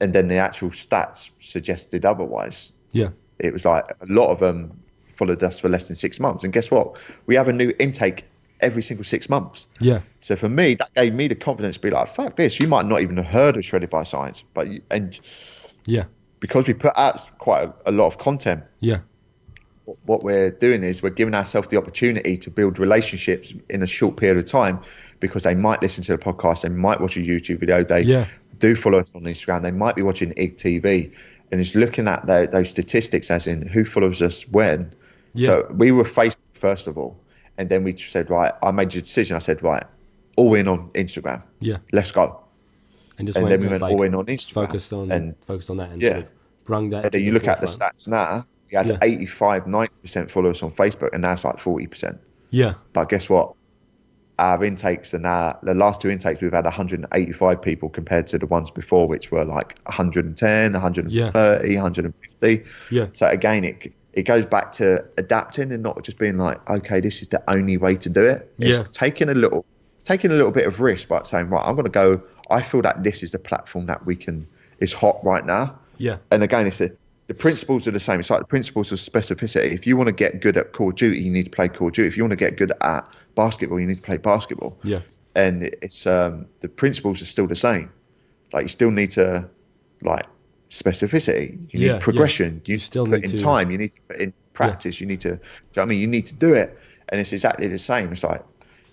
And then the actual stats suggested otherwise. Yeah. It was like a lot of them followed us for less than 6 months. And guess what? We have a new intake every single 6 months. Yeah. So for me, that gave me the confidence to be like, fuck this. You might not even have heard of Shredded by Science, because we put out quite a lot of content. Yeah. What we're doing is we're giving ourselves the opportunity to build relationships in a short period of time, because they might listen to the podcast, they might watch a YouTube video, they do follow us on Instagram, they might be watching IGTV, and it's looking at those statistics as in who follows us when. Yeah. So we were Facebook first of all, and then we said, right, I made a decision. I said, right, all in on Instagram. Yeah. Let's go. And then we went all in on Instagram. Focused on that and sort of brung that. And then you look at the stats now, we had 85-90% followers on Facebook, and now it's like 40%. Yeah. But guess what? Our intakes are now, the last 2 intakes, we've had 185 people compared to the ones before, which were like 110, 130, 150. Yeah. So again, it goes back to adapting and not just being like, okay, this is the only way to do it. It's taking a little bit of risk by saying, right, I'm going to go, I feel that this is the platform that is hot right now. Yeah. And again, the principles are the same. It's like the principles of specificity. If you want to get good at Call of Duty, you need to play Call of Duty. If you want to get good at basketball, you need to play basketball. Yeah. And it's the principles are still the same. Like you still need to specificity. You need progression. You still put in time. You need to put in practice. You need to. Do you know what I mean? You need to do it. And it's exactly the same. It's like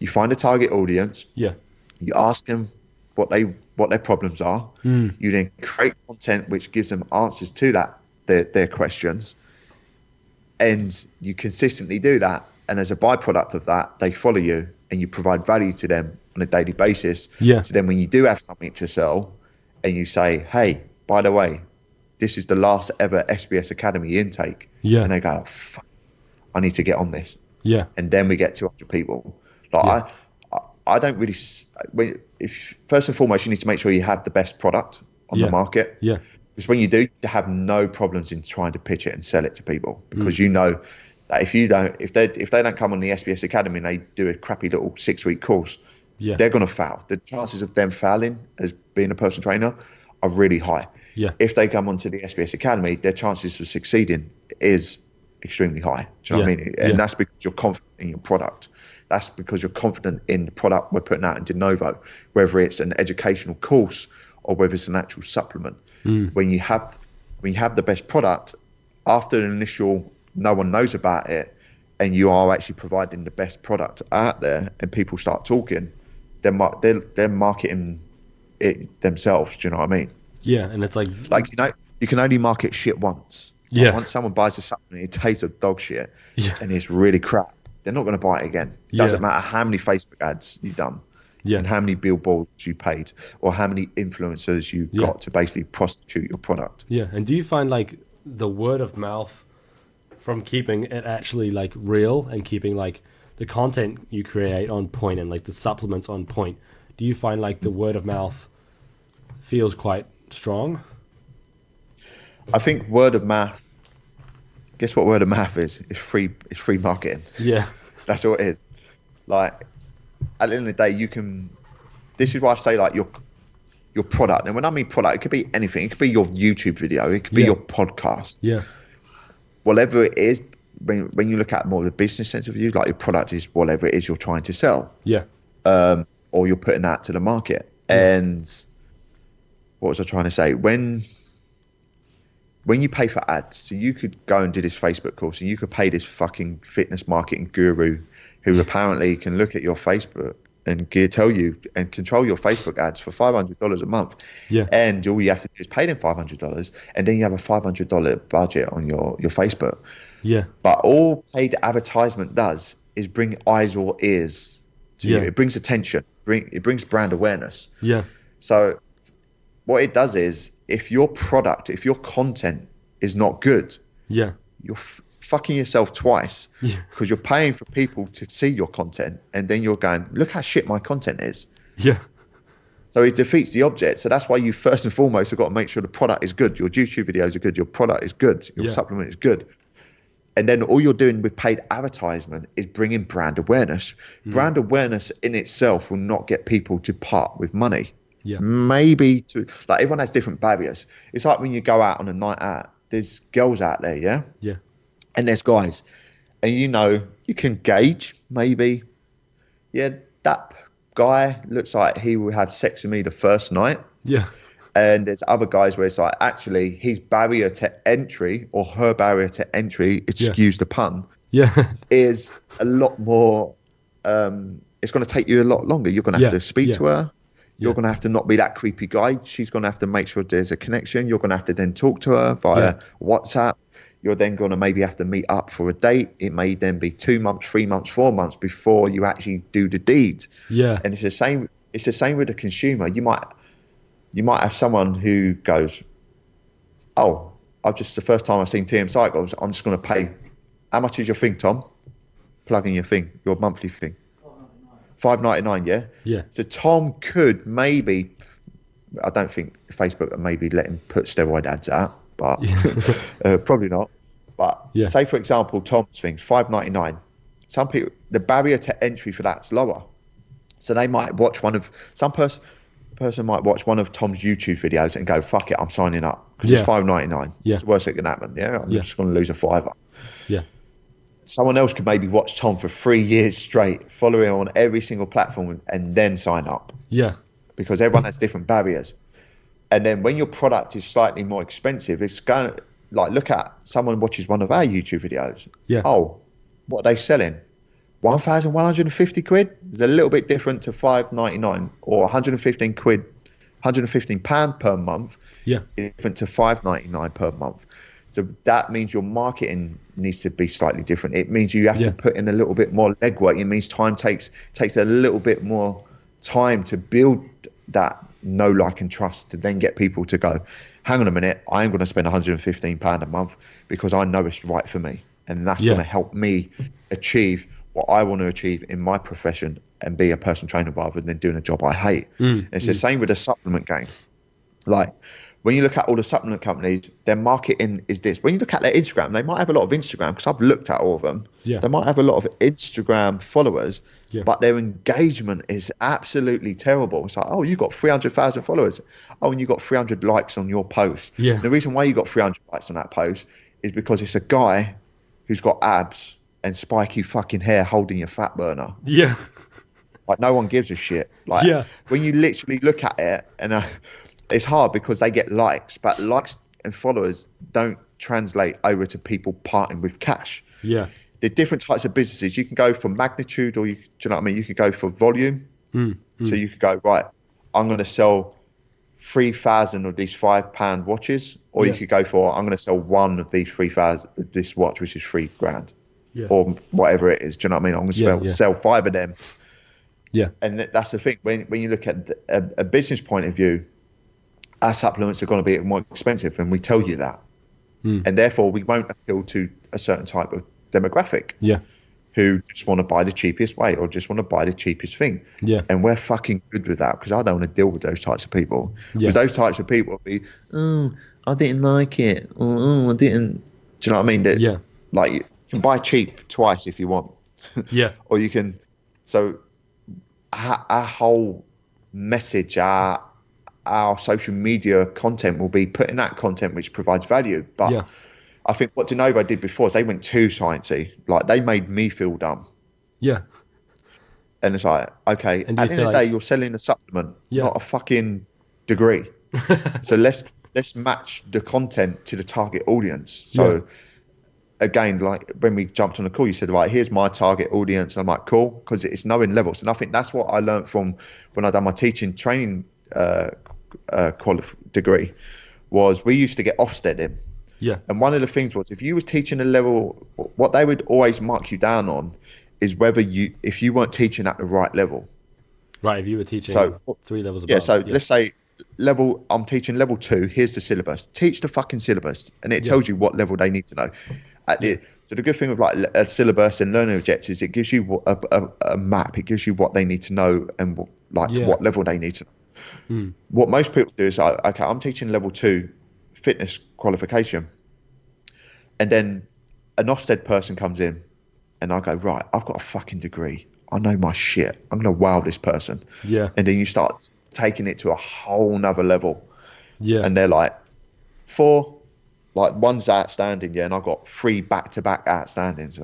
you find a target audience. Yeah. You ask them what their problems are. You then create content which gives them answers to their questions, and you consistently do that, and as a byproduct of that, they follow you and you provide value to them on a daily basis. Yeah. So then when you do have something to sell and you say, hey, by the way, this is the last ever SBS Academy intake. Yeah. And they go, oh, fuck, I need to get on this. Yeah. And then we get 200 people. Like I don't really. If first and foremost, you need to make sure you have the best product on the market. Yeah. Because when you do, you have no problems in trying to pitch it and sell it to people. Because you know that if they don't come on the SBS Academy and they do a crappy little 6-week course, they're going to fail. The chances of them failing as being a personal trainer are really high. Yeah. If they come onto the SBS Academy, their chances of succeeding is extremely high. Do you know what I mean? And that's because you're confident in your product. That's because you're confident in the product we're putting out into Novo, whether it's an educational course or whether it's an actual supplement. When you have the best product, after the initial no one knows about it, and you are actually providing the best product out there, and people start talking, they're marketing it themselves. Do you know what I mean? Yeah, and it's like you can only market shit once. Yeah. Like once someone buys a supplement, it tastes of dog shit, and it's really crap. They're not going to buy it again. It doesn't matter how many Facebook ads you've done, and how many billboards you paid, or how many influencers you got to basically prostitute your product. Yeah, and do you find like the word of mouth from keeping it actually like real and keeping like the content you create on point and like the supplements on point, do you find like the word of mouth feels quite strong? I think word of mouth. Guess what word of mouth is? It's free marketing. Yeah. That's all it is. Like, at the end of the day, you can. This is why I say like your product. And when I mean product, it could be anything. It could be your YouTube video. It could be your podcast. Yeah. Whatever it is, when you look at more of the business sense of view, like your product is whatever it is you're trying to sell. Yeah. Or you're putting that to the market. Yeah. And what was I trying to say? When you pay for ads, so you could go and do this Facebook course and you could pay this fucking fitness marketing guru who apparently can look at your Facebook and tell you and control your Facebook ads for $500 a month. Yeah. And all you have to do is pay them $500 and then you have a $500 budget on your Facebook. Yeah. But all paid advertisement does is bring eyes or ears to you. It brings attention. It brings brand awareness. Yeah. So what it does is, if your product, if your content is not good, you're fucking yourself twice, because you're paying for people to see your content, and then you're going, look how shit my content is. Yeah. So it defeats the object. So that's why you first and foremost have got to make sure the product is good. Your YouTube videos are good. Your product is good. Your supplement is good. And then all you're doing with paid advertisement is bringing brand awareness. Brand awareness in itself will not get people to part with money. Yeah. Maybe like everyone has different barriers. It's like when you go out on a night out, there's girls out there, yeah? Yeah. And there's guys. And you can gauge maybe, that guy looks like he will have sex with me the first night. Yeah. And there's other guys where it's like, actually, his barrier to entry or her barrier to entry, excuse the pun, is a lot more, it's going to take you a lot longer. You're going to have to speak to her. You're going to have to not be that creepy guy. She's going to have to make sure there's a connection. You're going to have to then talk to her via WhatsApp. You're then going to maybe have to meet up for a date. It may then be 2 months, 3 months, 4 months before you actually do the deed. Yeah. And it's the same with the consumer. You might have someone who goes, oh, the first time I've seen TM Cycles, I'm just going to pay. How much is your thing, Tom? Plug in your thing, your monthly thing. $5.99, yeah? Yeah. So Tom could maybe, I don't think Facebook would maybe let him put steroid ads out, but probably not. But say, for example, Tom's thing's $5.99. Some people, the barrier to entry for that's lower. So they might watch person might watch one of Tom's YouTube videos and go, fuck it, I'm signing up. Because it's $5.99. It's the worst that can happen, I'm just going to lose a $5. Yeah. Someone else could maybe watch Tom for 3 years straight, follow him on every single platform, and then sign up. Yeah. Because everyone has different barriers. And then when your product is slightly more expensive, it's going to, like, look at someone watches one of our YouTube videos. Yeah. Oh, what are they selling? 1,150 quid? It's a little bit different to $5.99 or 115 quid, 115 pound per month. Yeah. Different to $5.99 per month. So that means your marketing needs to be slightly different. It means you have to put in a little bit more legwork. It means time takes a little bit more time to build that know, like, and trust to then get people to go, hang on a minute, I am going to spend £115 a month because I know it's right for me. And that's going to help me achieve what I want to achieve in my profession and be a personal trainer rather than doing a job I hate. It's the same with the supplement game. Like, when you look at all the supplement companies, their marketing is this. When you look at their Instagram, they might have a lot of Instagram, because I've looked at all of them. Yeah. They might have a lot of Instagram followers, but their engagement is absolutely terrible. It's like, oh, you got 300,000 followers. Oh, and you got 300 likes on your post. Yeah. The reason why you got 300 likes on that post is because it's a guy who's got abs and spiky fucking hair holding your fat burner. Yeah. Like, no one gives a shit. Like, when you literally look at it, and it's hard because they get likes, but likes and followers don't translate over to people parting with cash. Yeah. There are different types of businesses. You can go for magnitude, or do you know what I mean? You could go for volume. So you could go, right, I'm going to sell 3,000 of these £5 watches, or you could go for, I'm going to sell one of these 3,000, this watch, which is £3,000, or whatever it is. Do you know what I mean? I'm going to sell 5 of them. Yeah. And that's the thing. When you look at a business point of view, our supplements are going to be more expensive, and we tell you that. And therefore, we won't appeal to a certain type of demographic who just want to buy the cheapest way or just want to buy the cheapest thing. Yeah. And we're fucking good with that, because I don't want to deal with those types of people. Because those types of people will be, oh, I didn't like it. Oh, I didn't. Do you know what I mean? Like, you can buy cheap twice if you want. Or you can. So our whole message, our social media content will be putting that content which provides value. But I think what De Novo did before is they went too sciencey. Like, they made me feel dumb. Yeah. And it's like, okay, at the end of the day, you're selling a supplement, not a fucking degree. So let's match the content to the target audience. So again, like when we jumped on the call, you said, right, here's my target audience. And I'm like, cool, because it's knowing levels. And I think that's what I learned from when I done my teaching training degree, was we used to get Ofsted in. Yeah. And one of the things was, if you was teaching a level, what they would always mark you down on is if you weren't teaching at the right level. Right. If you were teaching 3 levels above. Yeah. So let's say I'm teaching level 2. Here's the syllabus. Teach the fucking syllabus, and it tells you what level they need to know. So the good thing with like a syllabus and learning objectives, it gives you a map. It gives you what they need to know and what level they need to know. What most people do is, okay, I'm teaching level 2 fitness qualification, and then an Ofsted person comes in, and I go, right, I've got a fucking degree. I know my shit. I'm going to wow this person. Yeah. And then you start taking it to a whole nother level. Yeah. And they're like, 4, like one's outstanding, and I got 3 back-to-back outstandings.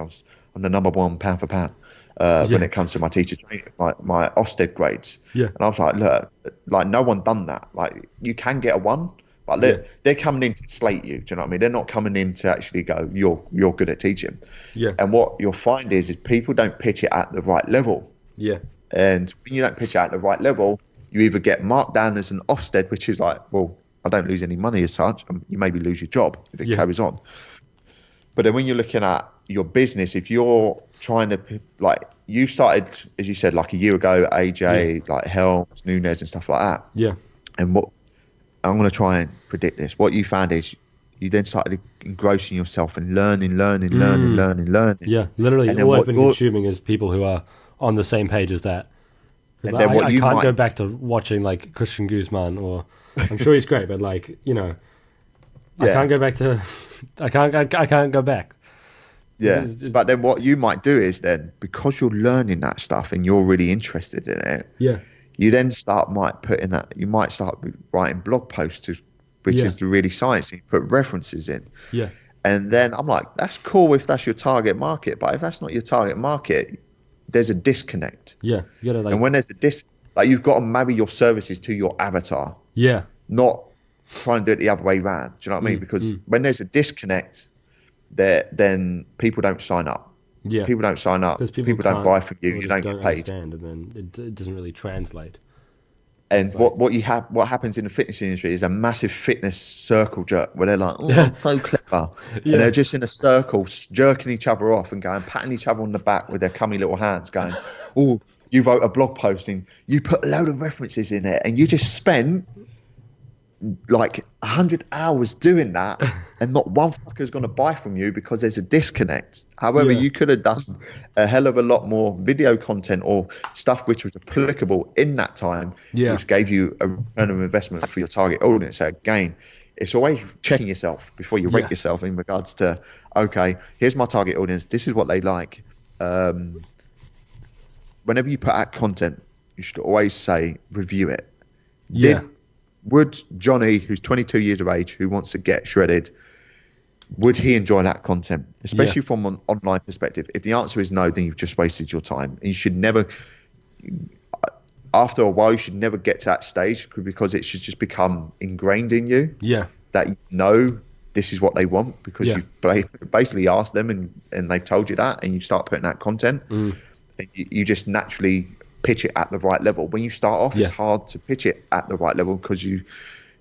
I'm the number 1 pound for pound when it comes to my teacher training, my Ofsted grades. Yeah. And I was like, look, like no one done that. Like, you can get a 1, but they're coming in to slate you. Do you know what I mean? They're not coming in to actually go, you're good at teaching. Yeah. And what you'll find is people don't pitch it at the right level. Yeah. And when you don't pitch it at the right level, you either get marked down as an Ofsted, which is like, well, I don't lose any money as such. You maybe lose your job if it carries on. But then when you're looking at your business, if you're trying to, like, you started, as you said, like a year ago, AJ, like Helms, Nunes and stuff like that. Yeah. And what I'm going to try and predict this. What you found is you then started engrossing yourself and learning. Yeah, literally. And all I've been consuming is people who are on the same page as that. And then I can't go back to watching like Christian Guzman, or I'm sure he's great, but like, you know, I can't go back to. I can't go back. Yeah, but then what you might do is then, because you're learning that stuff and you're really interested in it, you then you might start writing blog posts, which is the really sciencey, you put references in. Yeah. And then I'm like, that's cool if that's your target market, but if that's not your target market, there's a disconnect. Yeah. You gotta, and when there's a you've got to marry your services to your avatar. Yeah. Not try and do it the other way around. Do you know what I mean? Because when there's a disconnect, then people don't sign up. Yeah. People don't sign up. People don't buy from you. You don't get paid. And then it doesn't really translate. And what happens in the fitness industry is a massive fitness circle jerk, where they're like, oh, I'm so clever. And they're just in a circle jerking each other off and going, patting each other on the back with their cummy little hands, going, oh, you wrote a blog posting, you put a load of references in it, and you just spent like 100 hours doing that, and not one fucker is going to buy from you because there's a disconnect. However, you could have done a hell of a lot more video content or stuff which was applicable in that time, which gave you a return of investment for your target audience. So again, it's always checking yourself before you rate yourself in regards to, okay, here's my target audience. This is what they like. Whenever you put out content, you should always say, review it. Would Johnny, who's 22 years of age, who wants to get shredded, would he enjoy that content? Especially from an online perspective. If the answer is no, then you've just wasted your time. And you should never, after a while, you should never get to that stage, because it should just become ingrained in you. That you know this is what they want, because you basically asked them and they've told you that, and you start putting out content. And you just naturally pitch it at the right level. When you start off, it's hard to pitch it at the right level because you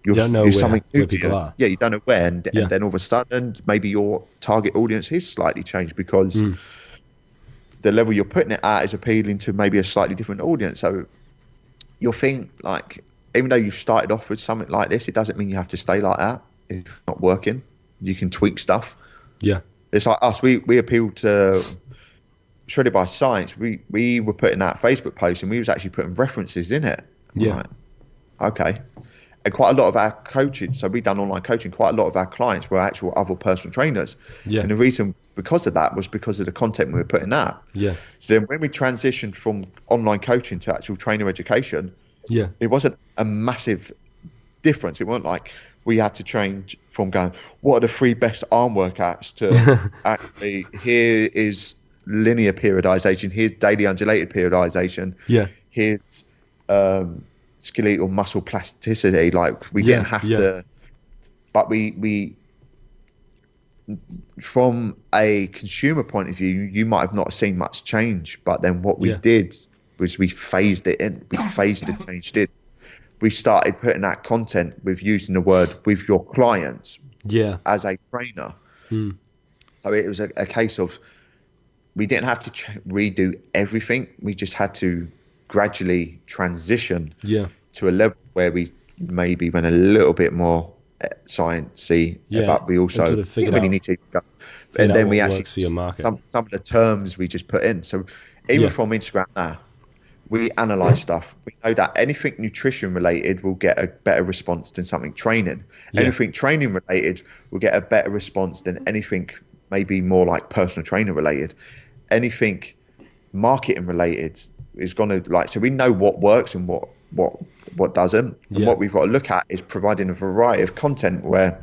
don't know where people are. You don't know where, and then all of a sudden maybe your target audience is slightly changed because the level you're putting it at is appealing to maybe a slightly different audience. So you'll think, like, even though you started off with something like this, it doesn't mean you have to stay like that. If it's not working, you can tweak stuff. It's like us, we appeal to Shredded by Science. We were putting out Facebook posts and we was actually putting references in it. Like, okay. And quite a lot of our coaching, so we've done online coaching, quite a lot of our clients were actual other personal trainers. And the reason because of that was because of the content we were putting out. So then when we transitioned from online coaching to actual trainer education, it wasn't a massive difference. It wasn't like we had to change from going, what are the 3 best arm workouts, to actually, here is linear periodization, here's daily undulated periodization, here's skeletal muscle plasticity. Like, we didn't have to, but we from a consumer point of view, you might have not seen much change, but then what we did was we phased it in. We phased it, changed it. We started putting that content with using the word with your clients as a trainer. So it was a case of, we didn't have to redo everything. We just had to gradually transition to a level where we maybe went a little bit more sciencey, but we also sort of really need to go. And then we actually, some of the terms we just put in. So even from Instagram now, we analyze stuff. We know that anything nutrition related will get a better response than something training. Anything training related will get a better response than anything maybe more like personal trainer related. Anything marketing related is going to, like, so we know what works and what doesn't. And what we've got to look at is providing a variety of content where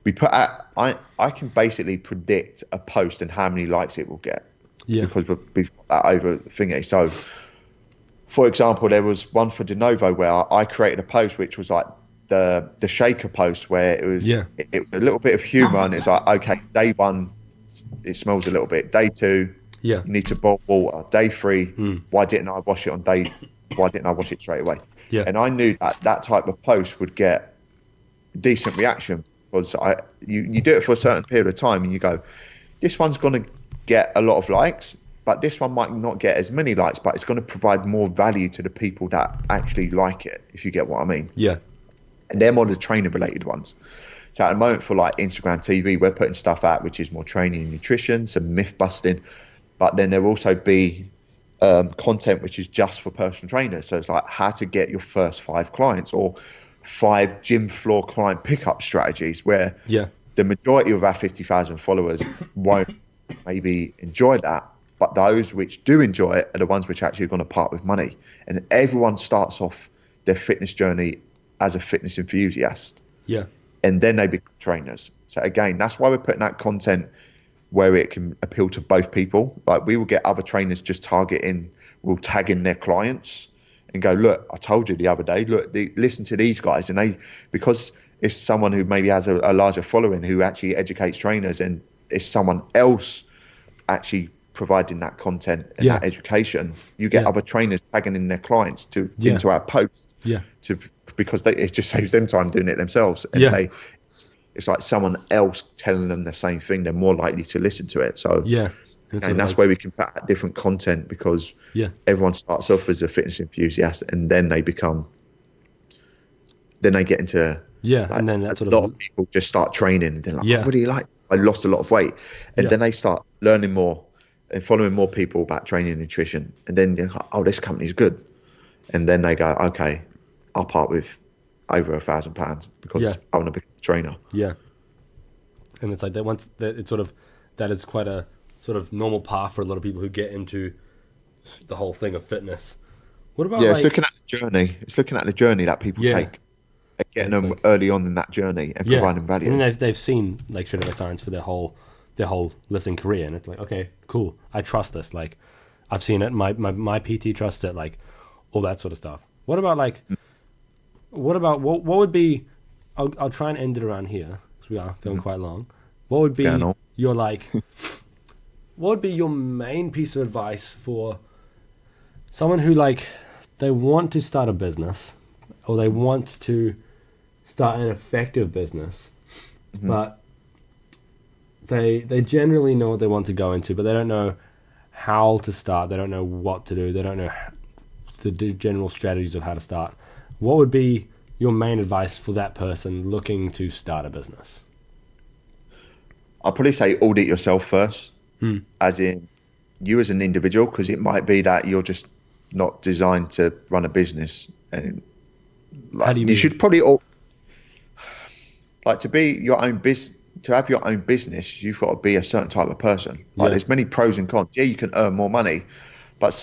we put out, I can basically predict a post and how many likes it will get because we've got that over thingy. So for example, there was one for De Novo where I created a post which was like the shaker post, where it was it a little bit of humor, and it's like, okay, day 1 it smells a little bit, day 2 you need to boil water, day 3 why didn't I wash it straight away? And I knew that type of post would get decent reaction, because you do it for a certain period of time and you go, this one's going to get a lot of likes, but this one might not get as many likes, but it's going to provide more value to the people that actually like it, if you get what I mean. And they're more the trainer related ones. So at the moment for like Instagram TV, we're putting stuff out which is more training and nutrition, some myth busting, but then there will also be content which is just for personal trainers. So it's like how to get your first 5 clients, or 5 gym floor client pickup strategies, where the majority of our 50,000 followers won't maybe enjoy that, but those which do enjoy it are the ones which actually are going to part with money. And everyone starts off their fitness journey as a fitness enthusiast, and then they become trainers. So again, that's why we're putting out content where it can appeal to both people. Like, we will get other trainers just will tag in their clients and go, look, I told you the other day, look, listen to these guys. And they, because it's someone who maybe has a larger following who actually educates trainers, and it's someone else actually providing that content and that education, you get other trainers tagging in their clients into our post because it just saves them time doing it themselves. And it's like someone else telling them the same thing, they're more likely to listen to it. So and that's where we can put out different content, because everyone starts off as a fitness enthusiast and then they become then they get into and then that a sort lot of of people just start training and they're like, Yeah. I really like, I lost a lot of weight, and then they start learning more and following more people about training and nutrition, and then they're like, oh, this company's good, and then they go, okay, I'll part with over £1,000 because I want to become a trainer. Yeah. And it's like that once that it's sort of that is quite a sort of normal path for a lot of people who get into the whole thing of fitness. What about it's looking at the journey. It's looking at the journey that people take and getting them early on in that journey and providing value. And then they've seen like Shred Science for their whole lifting career, and it's like, okay, cool, I trust this. Like, I've seen it. My PT trusts it. Like, all that sort of stuff. What about what would be? I'll try and end it around here because we are going quite long. What would be your what would be your main piece of advice for someone who they want to start a business or they want to start an effective business, but they generally know what they want to go into, but they don't know how to start. They don't know what to do. They don't know the general strategies of how to start. What would be your main advice for that person looking to start a business? I'll probably say audit yourself first, as in you as an individual, because it might be that you're just not designed to run a business. And how do you mean? You should probably to be your own business. To have your own business, you've got to be a certain type of person. There's many pros and cons. Yeah, you can earn more money, but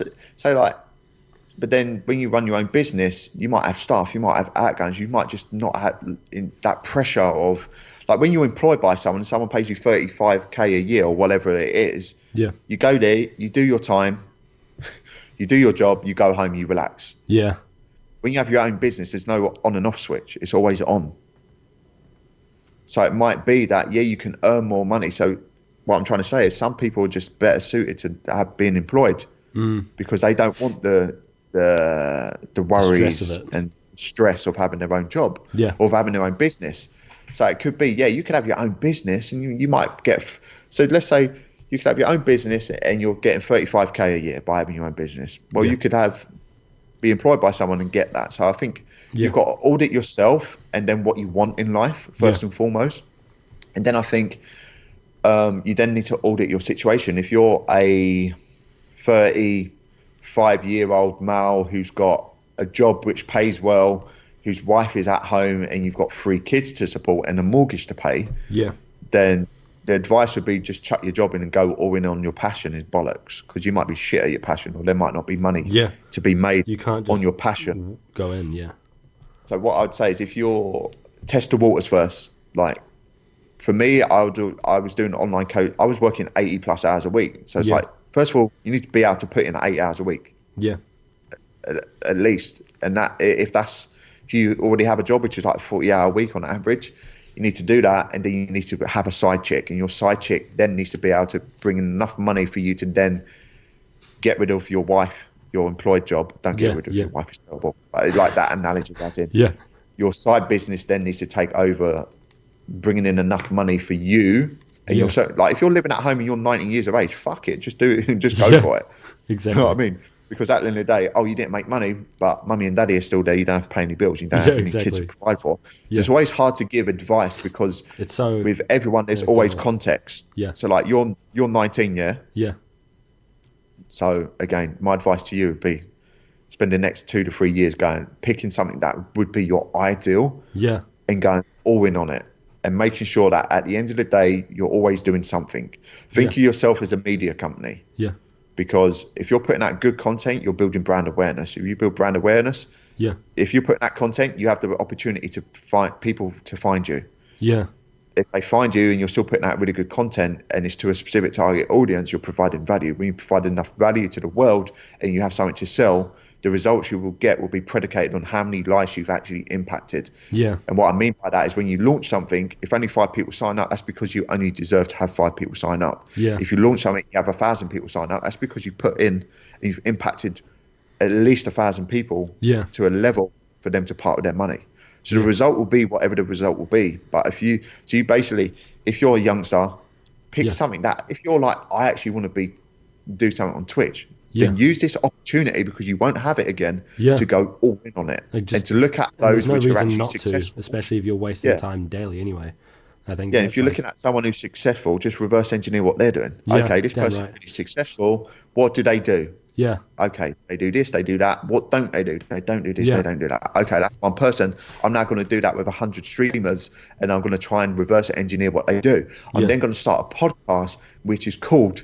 but then when you run your own business, you might have staff, you might have outgoings, you might just not have in that pressure of when you're employed by someone pays you 35k a year or whatever it is. Yeah, you go there, you do your time, you do your job, you go home, you relax. Yeah. When you have your own business, there's no on and off switch. It's always on. So it might be that, you can earn more money. So what I'm trying to say is some people are just better suited to have been employed because they don't want the worries and stress of having their own job or of having their own business. So it could be, you could have your own business and you might get, so let's say you could have your own business and you're getting 35k a year by having your own business. Well, you could be employed by someone and get that. So I think you've got to audit yourself and then what you want in life first and foremost. And then I think you then need to audit your situation. If you're a 35-year-old male who's got a job which pays well, whose wife is at home and you've got 3 kids to support and a mortgage to pay, then the advice would be just chuck your job in and go all in on your passion is bollocks, because you might be shit at your passion or there might not be money to be made you can't just on your passion. Go in, So what I'd say is if you're test the waters first. Like for me, I was doing online coach. I was working 80 plus hours a week. So it's first of all, you need to be able to put in 8 hours a week. Yeah. At least. And that if you already have a job, which is like a 40-hour week on average, you need to do that, and then you need to have a side chick, and your side chick then needs to be able to bring in enough money for you to then get rid of your wife, your employed job. Don't get rid of your wife, it's terrible. Like that analogy, that's it. Yeah. Your side business then needs to take over, bringing in enough money for you. And you're so, like, if you're living at home and you're 19 years of age, fuck it, just do it, just go for it. Exactly. You know what I mean? Because at the end of the day, you didn't make money, but mummy and daddy are still there. You don't have to pay any bills. You don't have any kids to provide for. So it's always hard to give advice because with everyone, there's always context. Yeah. So like you're 19, yeah? Yeah. So again, my advice to you would be spend the next 2 to 3 years picking something that would be your ideal. Yeah. And going all in on it. And making sure that at the end of the day, you're always doing something. Think of yourself as a media company. Yeah. Because if you're putting out good content, you're building brand awareness. If you build brand awareness, if you're putting out content, you have the opportunity to find people to find you. Yeah. If they find you and you're still putting out really good content and it's to a specific target audience, you're providing value. When you provide enough value to the world and you have something to sell, the results you will get will be predicated on how many lives you've actually impacted. Yeah. And what I mean by that is when you launch something, if only 5 people sign up, that's because you only deserve to have 5 people sign up. Yeah. If you launch something, you have 1,000 people sign up, that's because you put in and you've impacted at least 1,000 people to a level for them to part with their money. So the result will be whatever the result will be. But if you're a youngster, pick something that if you're like, I actually want to do something on Twitch. then use this opportunity, because you won't have it again, to go all in on it, and to look at those which are actually successful. Especially if you're wasting time daily anyway. I think. Yeah, if you're looking at someone who's successful, just reverse engineer what they're doing. Yeah, okay, this person's really successful. What do they do? Yeah. Okay, they do this, they do that. What don't they do? They don't do this, they don't do that. Okay, that's one person. I'm now going to do that with 100 streamers, and I'm going to try and reverse engineer what they do. I'm then going to start a podcast which is called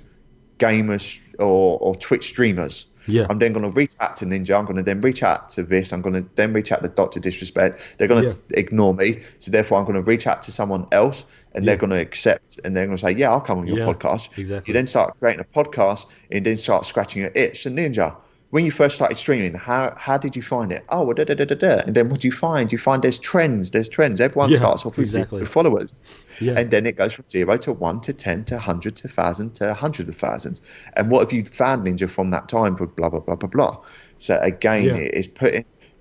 Gamers or Twitch Streamers. Yeah. I'm then going to reach out to Ninja. I'm going to then reach out to this. I'm going to then reach out to Dr. Disrespect. They're going to ignore me. So therefore, I'm going to reach out to someone else, and they're going to accept, and they're going to say, yeah, I'll come on your podcast. Exactly. You then start creating a podcast, and then start scratching your itch. So Ninja, when you first started streaming, how did you find it? Oh, da, da, da, da, da. And then what do you find? You find there's trends. Everyone starts off with zero followers. Yeah. And then it goes from 0 to 1 to 10 to 100 to 1,000 to 100 of thousands. And what have you found, Ninja, from that time? Blah, blah, blah, blah, blah. So again,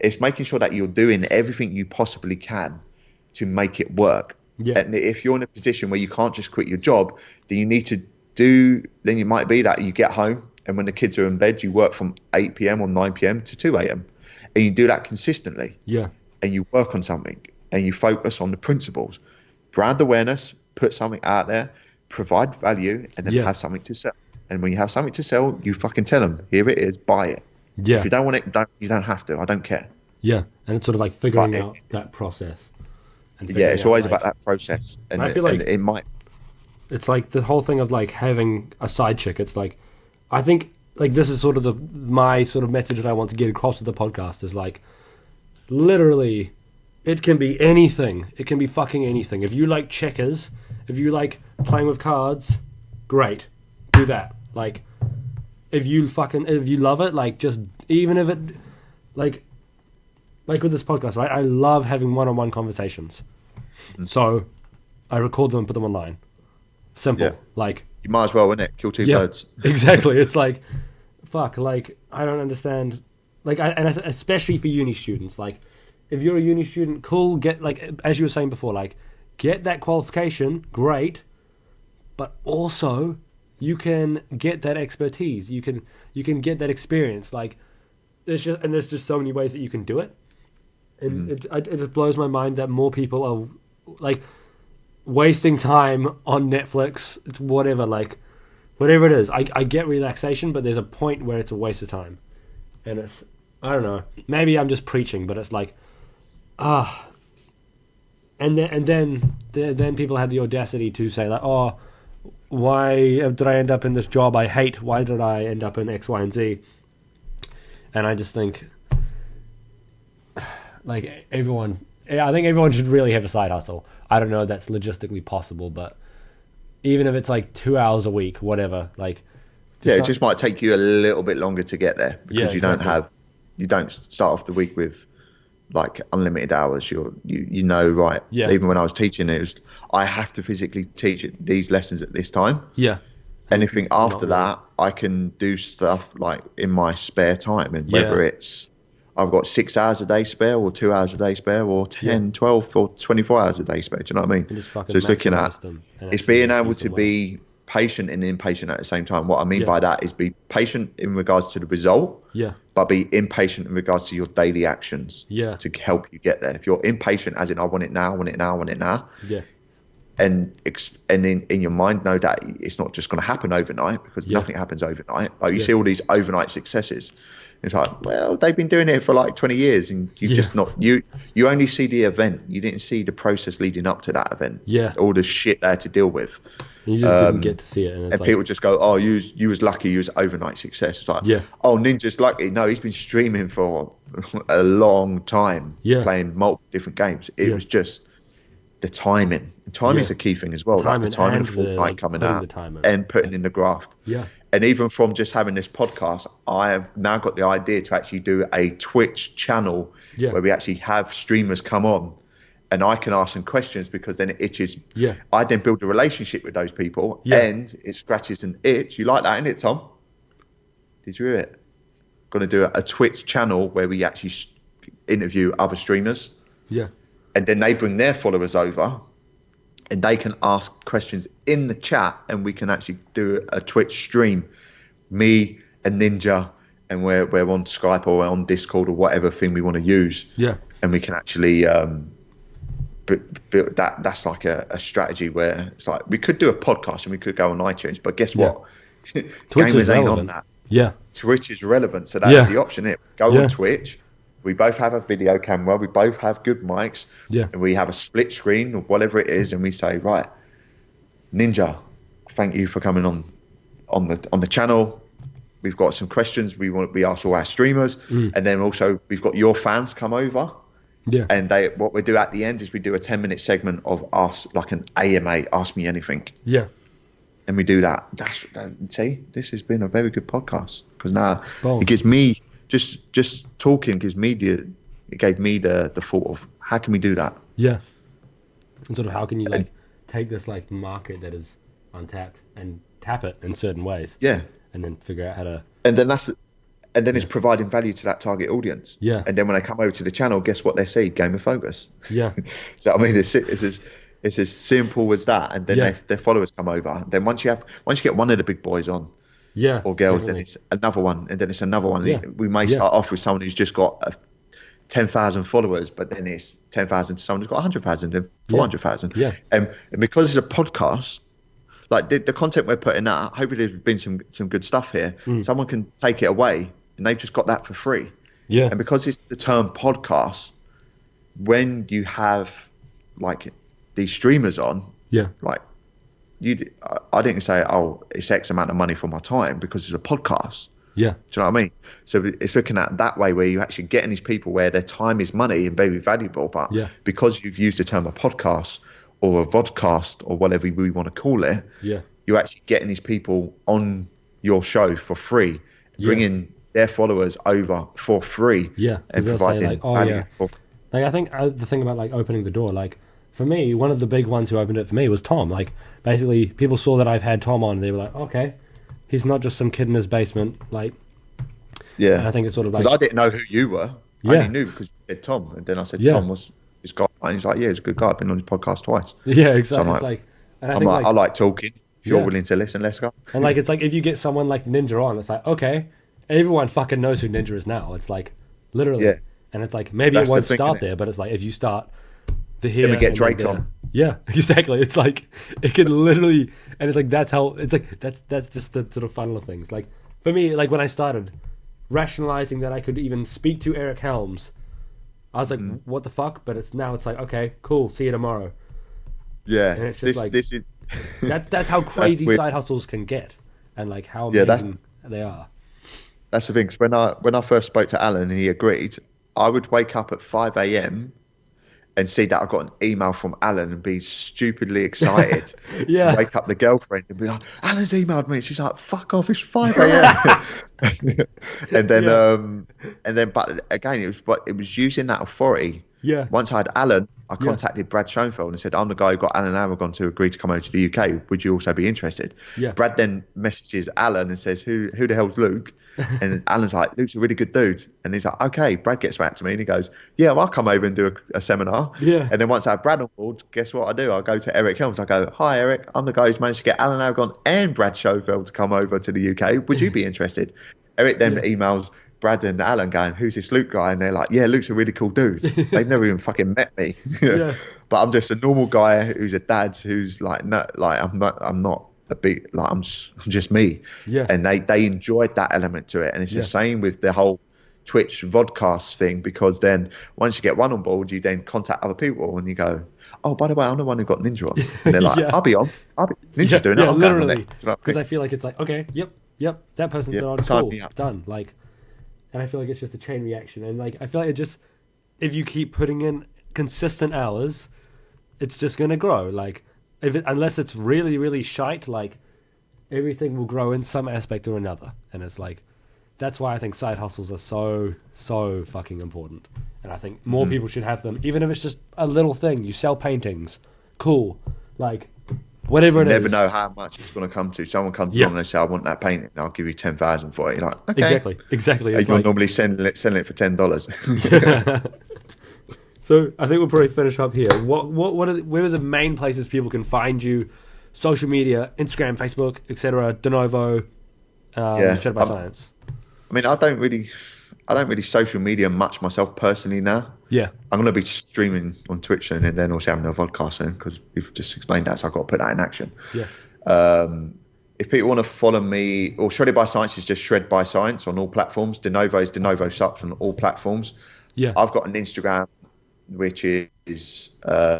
it's making sure that you're doing everything you possibly can to make it work. Yeah. And if you're in a position where you can't just quit your job, then you need to then it might be that you get home, and when the kids are in bed, you work from 8 p.m. or 9 p.m. to 2 a.m. And you do that consistently. Yeah. And you work on something, and you focus on the principles. Brand awareness, put something out there, provide value, and then have something to sell. And when you have something to sell, you fucking tell them, here it is, buy it. Yeah. If you don't want it, you don't have to. I don't care. Yeah. And it's sort of like figuring out that process. It's always about that process. And I feel like it might. It's like the whole thing of like having a side chick. It's like, I think like this is sort of my sort of message that I want to get across with the podcast is like, literally, it can be anything. It can be fucking anything. If you like checkers, if you like playing with cards, great, do that. Like, if you love it, like just even if it, like with this podcast, right? I love having one-on-one conversations. So I record them and put them online. Simple. Yeah. Like, you might as well, wouldn't it? Kill two birds. Exactly. It's like, fuck, like, I don't understand. Like, and especially for uni students, like, if you're a uni student, cool, get, like, as you were saying before, like, get that qualification, great, but also you can get that expertise. You can get that experience. Like, there's just so many ways that you can do it. And it just blows my mind that more people are, like, wasting time on Netflix. It's whatever it is. I get relaxation, but there's a point where it's a waste of time. And it's, I don't know, maybe I'm just preaching, but it's like, and then people have the audacity to say like, oh, why did I end up in this job I hate? Why did I end up in X, Y, and Z? And I just think, like, I think everyone should really have a side hustle. I don't know if that's logistically possible, but even if it's like 2 hours a week, whatever, like, it just might take you a little bit longer to get there because you don't start off the week with like unlimited hours. You know, right? Yeah. Even when I was teaching, I have to physically teach these lessons at this time. Yeah. Anything after that, I can do stuff like in my spare time, and whether it's I've got 6 hours a day spare, or 2 hours a day spare, or 10, 12, or 24 hours a day spare. Do you know what I mean? So it's looking at, it's being able to be patient and impatient at the same time. What I mean by that is be patient in regards to the result, but be impatient in regards to your daily actions to help you get there. If you're impatient, as in I want it now, I want it now, I want it now, and in your mind know that it's not just going to happen overnight, because nothing happens overnight. Like you see all these overnight successes. It's like, well, they've been doing it for like 20 years, and you've just not you only see the event. You didn't see the process leading up to that event. Yeah, all the shit they had to deal with. And you just didn't get to see it, and like, people just go, "Oh, you was lucky. You was overnight success." It's like, oh, Ninja's lucky. No, he's been streaming for a long time, playing multiple different games. It was just the timing. Timing is a key thing as well. Like the timing of Fortnite coming out and putting in the graft. Yeah. And even from just having this podcast, I have now got the idea to actually do a Twitch channel where we actually have streamers come on, and I can ask them questions, because then it itches. Yeah. I then build a relationship with those people, and it scratches an itch. You like that, innit, Tom? Did you hear it? Going to do a Twitch channel where we actually interview other streamers. Yeah. And then they bring their followers over, and they can ask questions in the chat, and we can actually do a Twitch stream, me a ninja, and we're on Skype or we're on Discord or whatever thing we want to use. Yeah. And we can actually build that. That's like a strategy where it's like we could do a podcast and we could go on iTunes, but guess what? Gamers ain't on that. Yeah. Twitch is relevant, so that's the option. Go on Twitch. We both have a video camera. We both have good mics. Yeah. And we have a split screen or whatever it is, and we say, right, Ninja, thank you for coming on the channel. We've got some questions we ask all our streamers, and then also we've got your fans come over. Yeah. And what we do at the end is we do a 10-minute segment of us, like an AMA, Ask Me Anything. Yeah. And we do that. See, this has been a very good podcast, because now it gives me just talking gives me it gave me the thought of how can we do that? Yeah. And sort of how can you like take this like market that is untapped and tap it in certain ways? Yeah. And then figure out how to. And then it's providing value to that target audience. Yeah. And then when they come over to the channel, guess what they see? Game of Focus. Yeah. So I mean, it's as simple as that. And then their followers come over. Then once you get one of the big boys on, or girls, then it's another one, and then it's another one. Yeah. We may start off with someone who's just got 10,000 followers, but then it's 10,000 to someone who's got 100,000, then 400,000. Yeah. And because it's a podcast, like the content we're putting out, hopefully there's been some good stuff here. Someone can take it away, and they've just got that for free. Yeah. And because it's the term podcast, when you have like these streamers on, like I didn't say, oh, it's X amount of money for my time, because it's a podcast. Yeah. Do you know what I mean? So it's looking at that way, where you're actually getting these people where their time is money and very valuable, but because you've used the term a podcast or a vodcast or whatever we want to call it, you're actually getting these people on your show for free, bringing their followers over for free, and providing like, value. Like I think the thing about like opening the door, like for me, one of the big ones who opened it for me was Tom. Like basically, people saw that I've had Tom on, and they were like, okay, he's not just some kid in his basement. Like, and I think it's sort of like, because I didn't know who you were. I only knew because you said Tom, and then I said Tom was this guy, and he's like, yeah, he's a good guy. I've been on his podcast twice. Yeah, exactly. So I like talking. If you're willing to listen, let's go. And like, it's like if you get someone like Ninja on, it's like, okay, everyone fucking knows who Ninja is now. It's like literally, and it's like maybe it won't start there, but it's like if you start here, then we get Drake on. Yeah, exactly. It's like it could literally, and it's like that's just the sort of funnel of things. Like for me, like when I started rationalizing that I could even speak to Eric Helms, I was like, what the fuck? But it's like, okay, cool, see you tomorrow. Yeah, and it's just this is that's how crazy side hustles can get, and like how amazing they are. That's the thing. 'Cause when I first spoke to Alan and he agreed, I would wake up at 5 a.m. and see that I got an email from Alan and be stupidly excited. Wake up the girlfriend and be like, Alan's emailed me. She's like, fuck off, it's 5 a.m. and then, but again, it was using that authority. Yeah. Once I had Alan, I contacted Brad Schoenfeld and said, I'm the guy who got Alan Aragon to agree to come over to the UK. Would you also be interested? Yeah. Brad then messages Alan and says, who the hell's Luke? And Alan's like, Luke's a really good dude. And he's like, okay. Brad gets back to me and he goes, yeah, well, I'll come over and do a seminar. Yeah. And then once I have Brad on board, guess what I do? I go to Eric Helms. I go, hi, Eric. I'm the guy who's managed to get Alan Aragon and Brad Schoenfeld to come over to the UK. Would you be interested? Eric then emails Brad and Alan going, who's this Luke guy? And they're like, yeah, Luke's a really cool dude. They've never even fucking met me. But I'm just a normal guy who's a dad who's like, no, like I'm not a big, like I'm just me. Yeah. And they enjoyed that element to it. And it's the same with the whole Twitch vodcast thing, because then once you get one on board, you then contact other people and you go, oh, by the way, I'm the one who got Ninja on. And they're like, I'll be on. Ninja's doing it. I'm literally. Because I feel like it's like, okay, yep, that person's been on, cool, done. Like, and I feel like it's just a chain reaction. And like, I feel like it just, if you keep putting in consistent hours, it's just going to grow. Like, unless it's really, really shite, like, everything will grow in some aspect or another. And it's like, that's why I think side hustles are so fucking important. And I think more people should have them, even if it's just a little thing. You sell paintings. Cool. Like, whatever it is. You never know how much it's going to come to. Someone comes along and they say, I want that painting. I'll give you 10,000 for it. You're like, okay. Exactly. You're normally selling it for $10. So I think we'll probably finish up here. Where are the main places people can find you? Social media, Instagram, Facebook, etc. De novo. Shredded by Science. I mean, I don't really social media much myself personally now. Yeah. I'm going to be streaming on Twitch soon, and then also having a podcast soon, because we've just explained that, so I've got to put that in action. Yeah. If people want to follow me, or Shredded by Science is just Shred by Science on all platforms. Denovo is Denovo Sups on all platforms. Yeah. I've got an Instagram, which is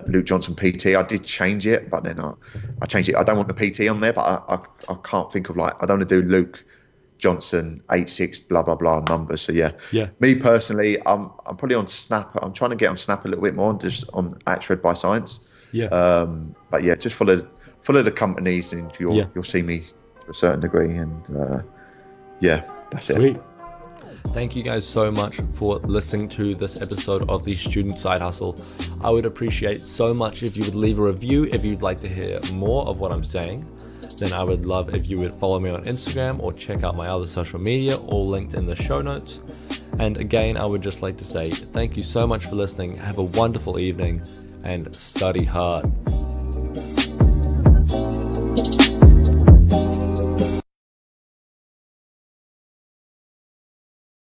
Luke Johnson PT. I did change it, but then I changed it. I don't want the PT on there, but I can't think of, like, I don't want to do Luke Johnson 86 blah blah blah numbers. So yeah. Me personally, I'm probably on Snap. I'm trying to get on Snap a little bit more, just on @Shred by Science. Yeah. But yeah, just follow the companies, and you'll see me to a certain degree. And yeah, that's Sweet. it. Thank you guys so much for listening to this episode of the Student Side Hustle. I would appreciate so much if you would leave a review if you'd like to hear more of what I'm saying. Then I would love if you would follow me on Instagram or check out my other social media, all linked in the show notes. And again, I would just like to say thank you so much for listening. Have a wonderful evening and study hard.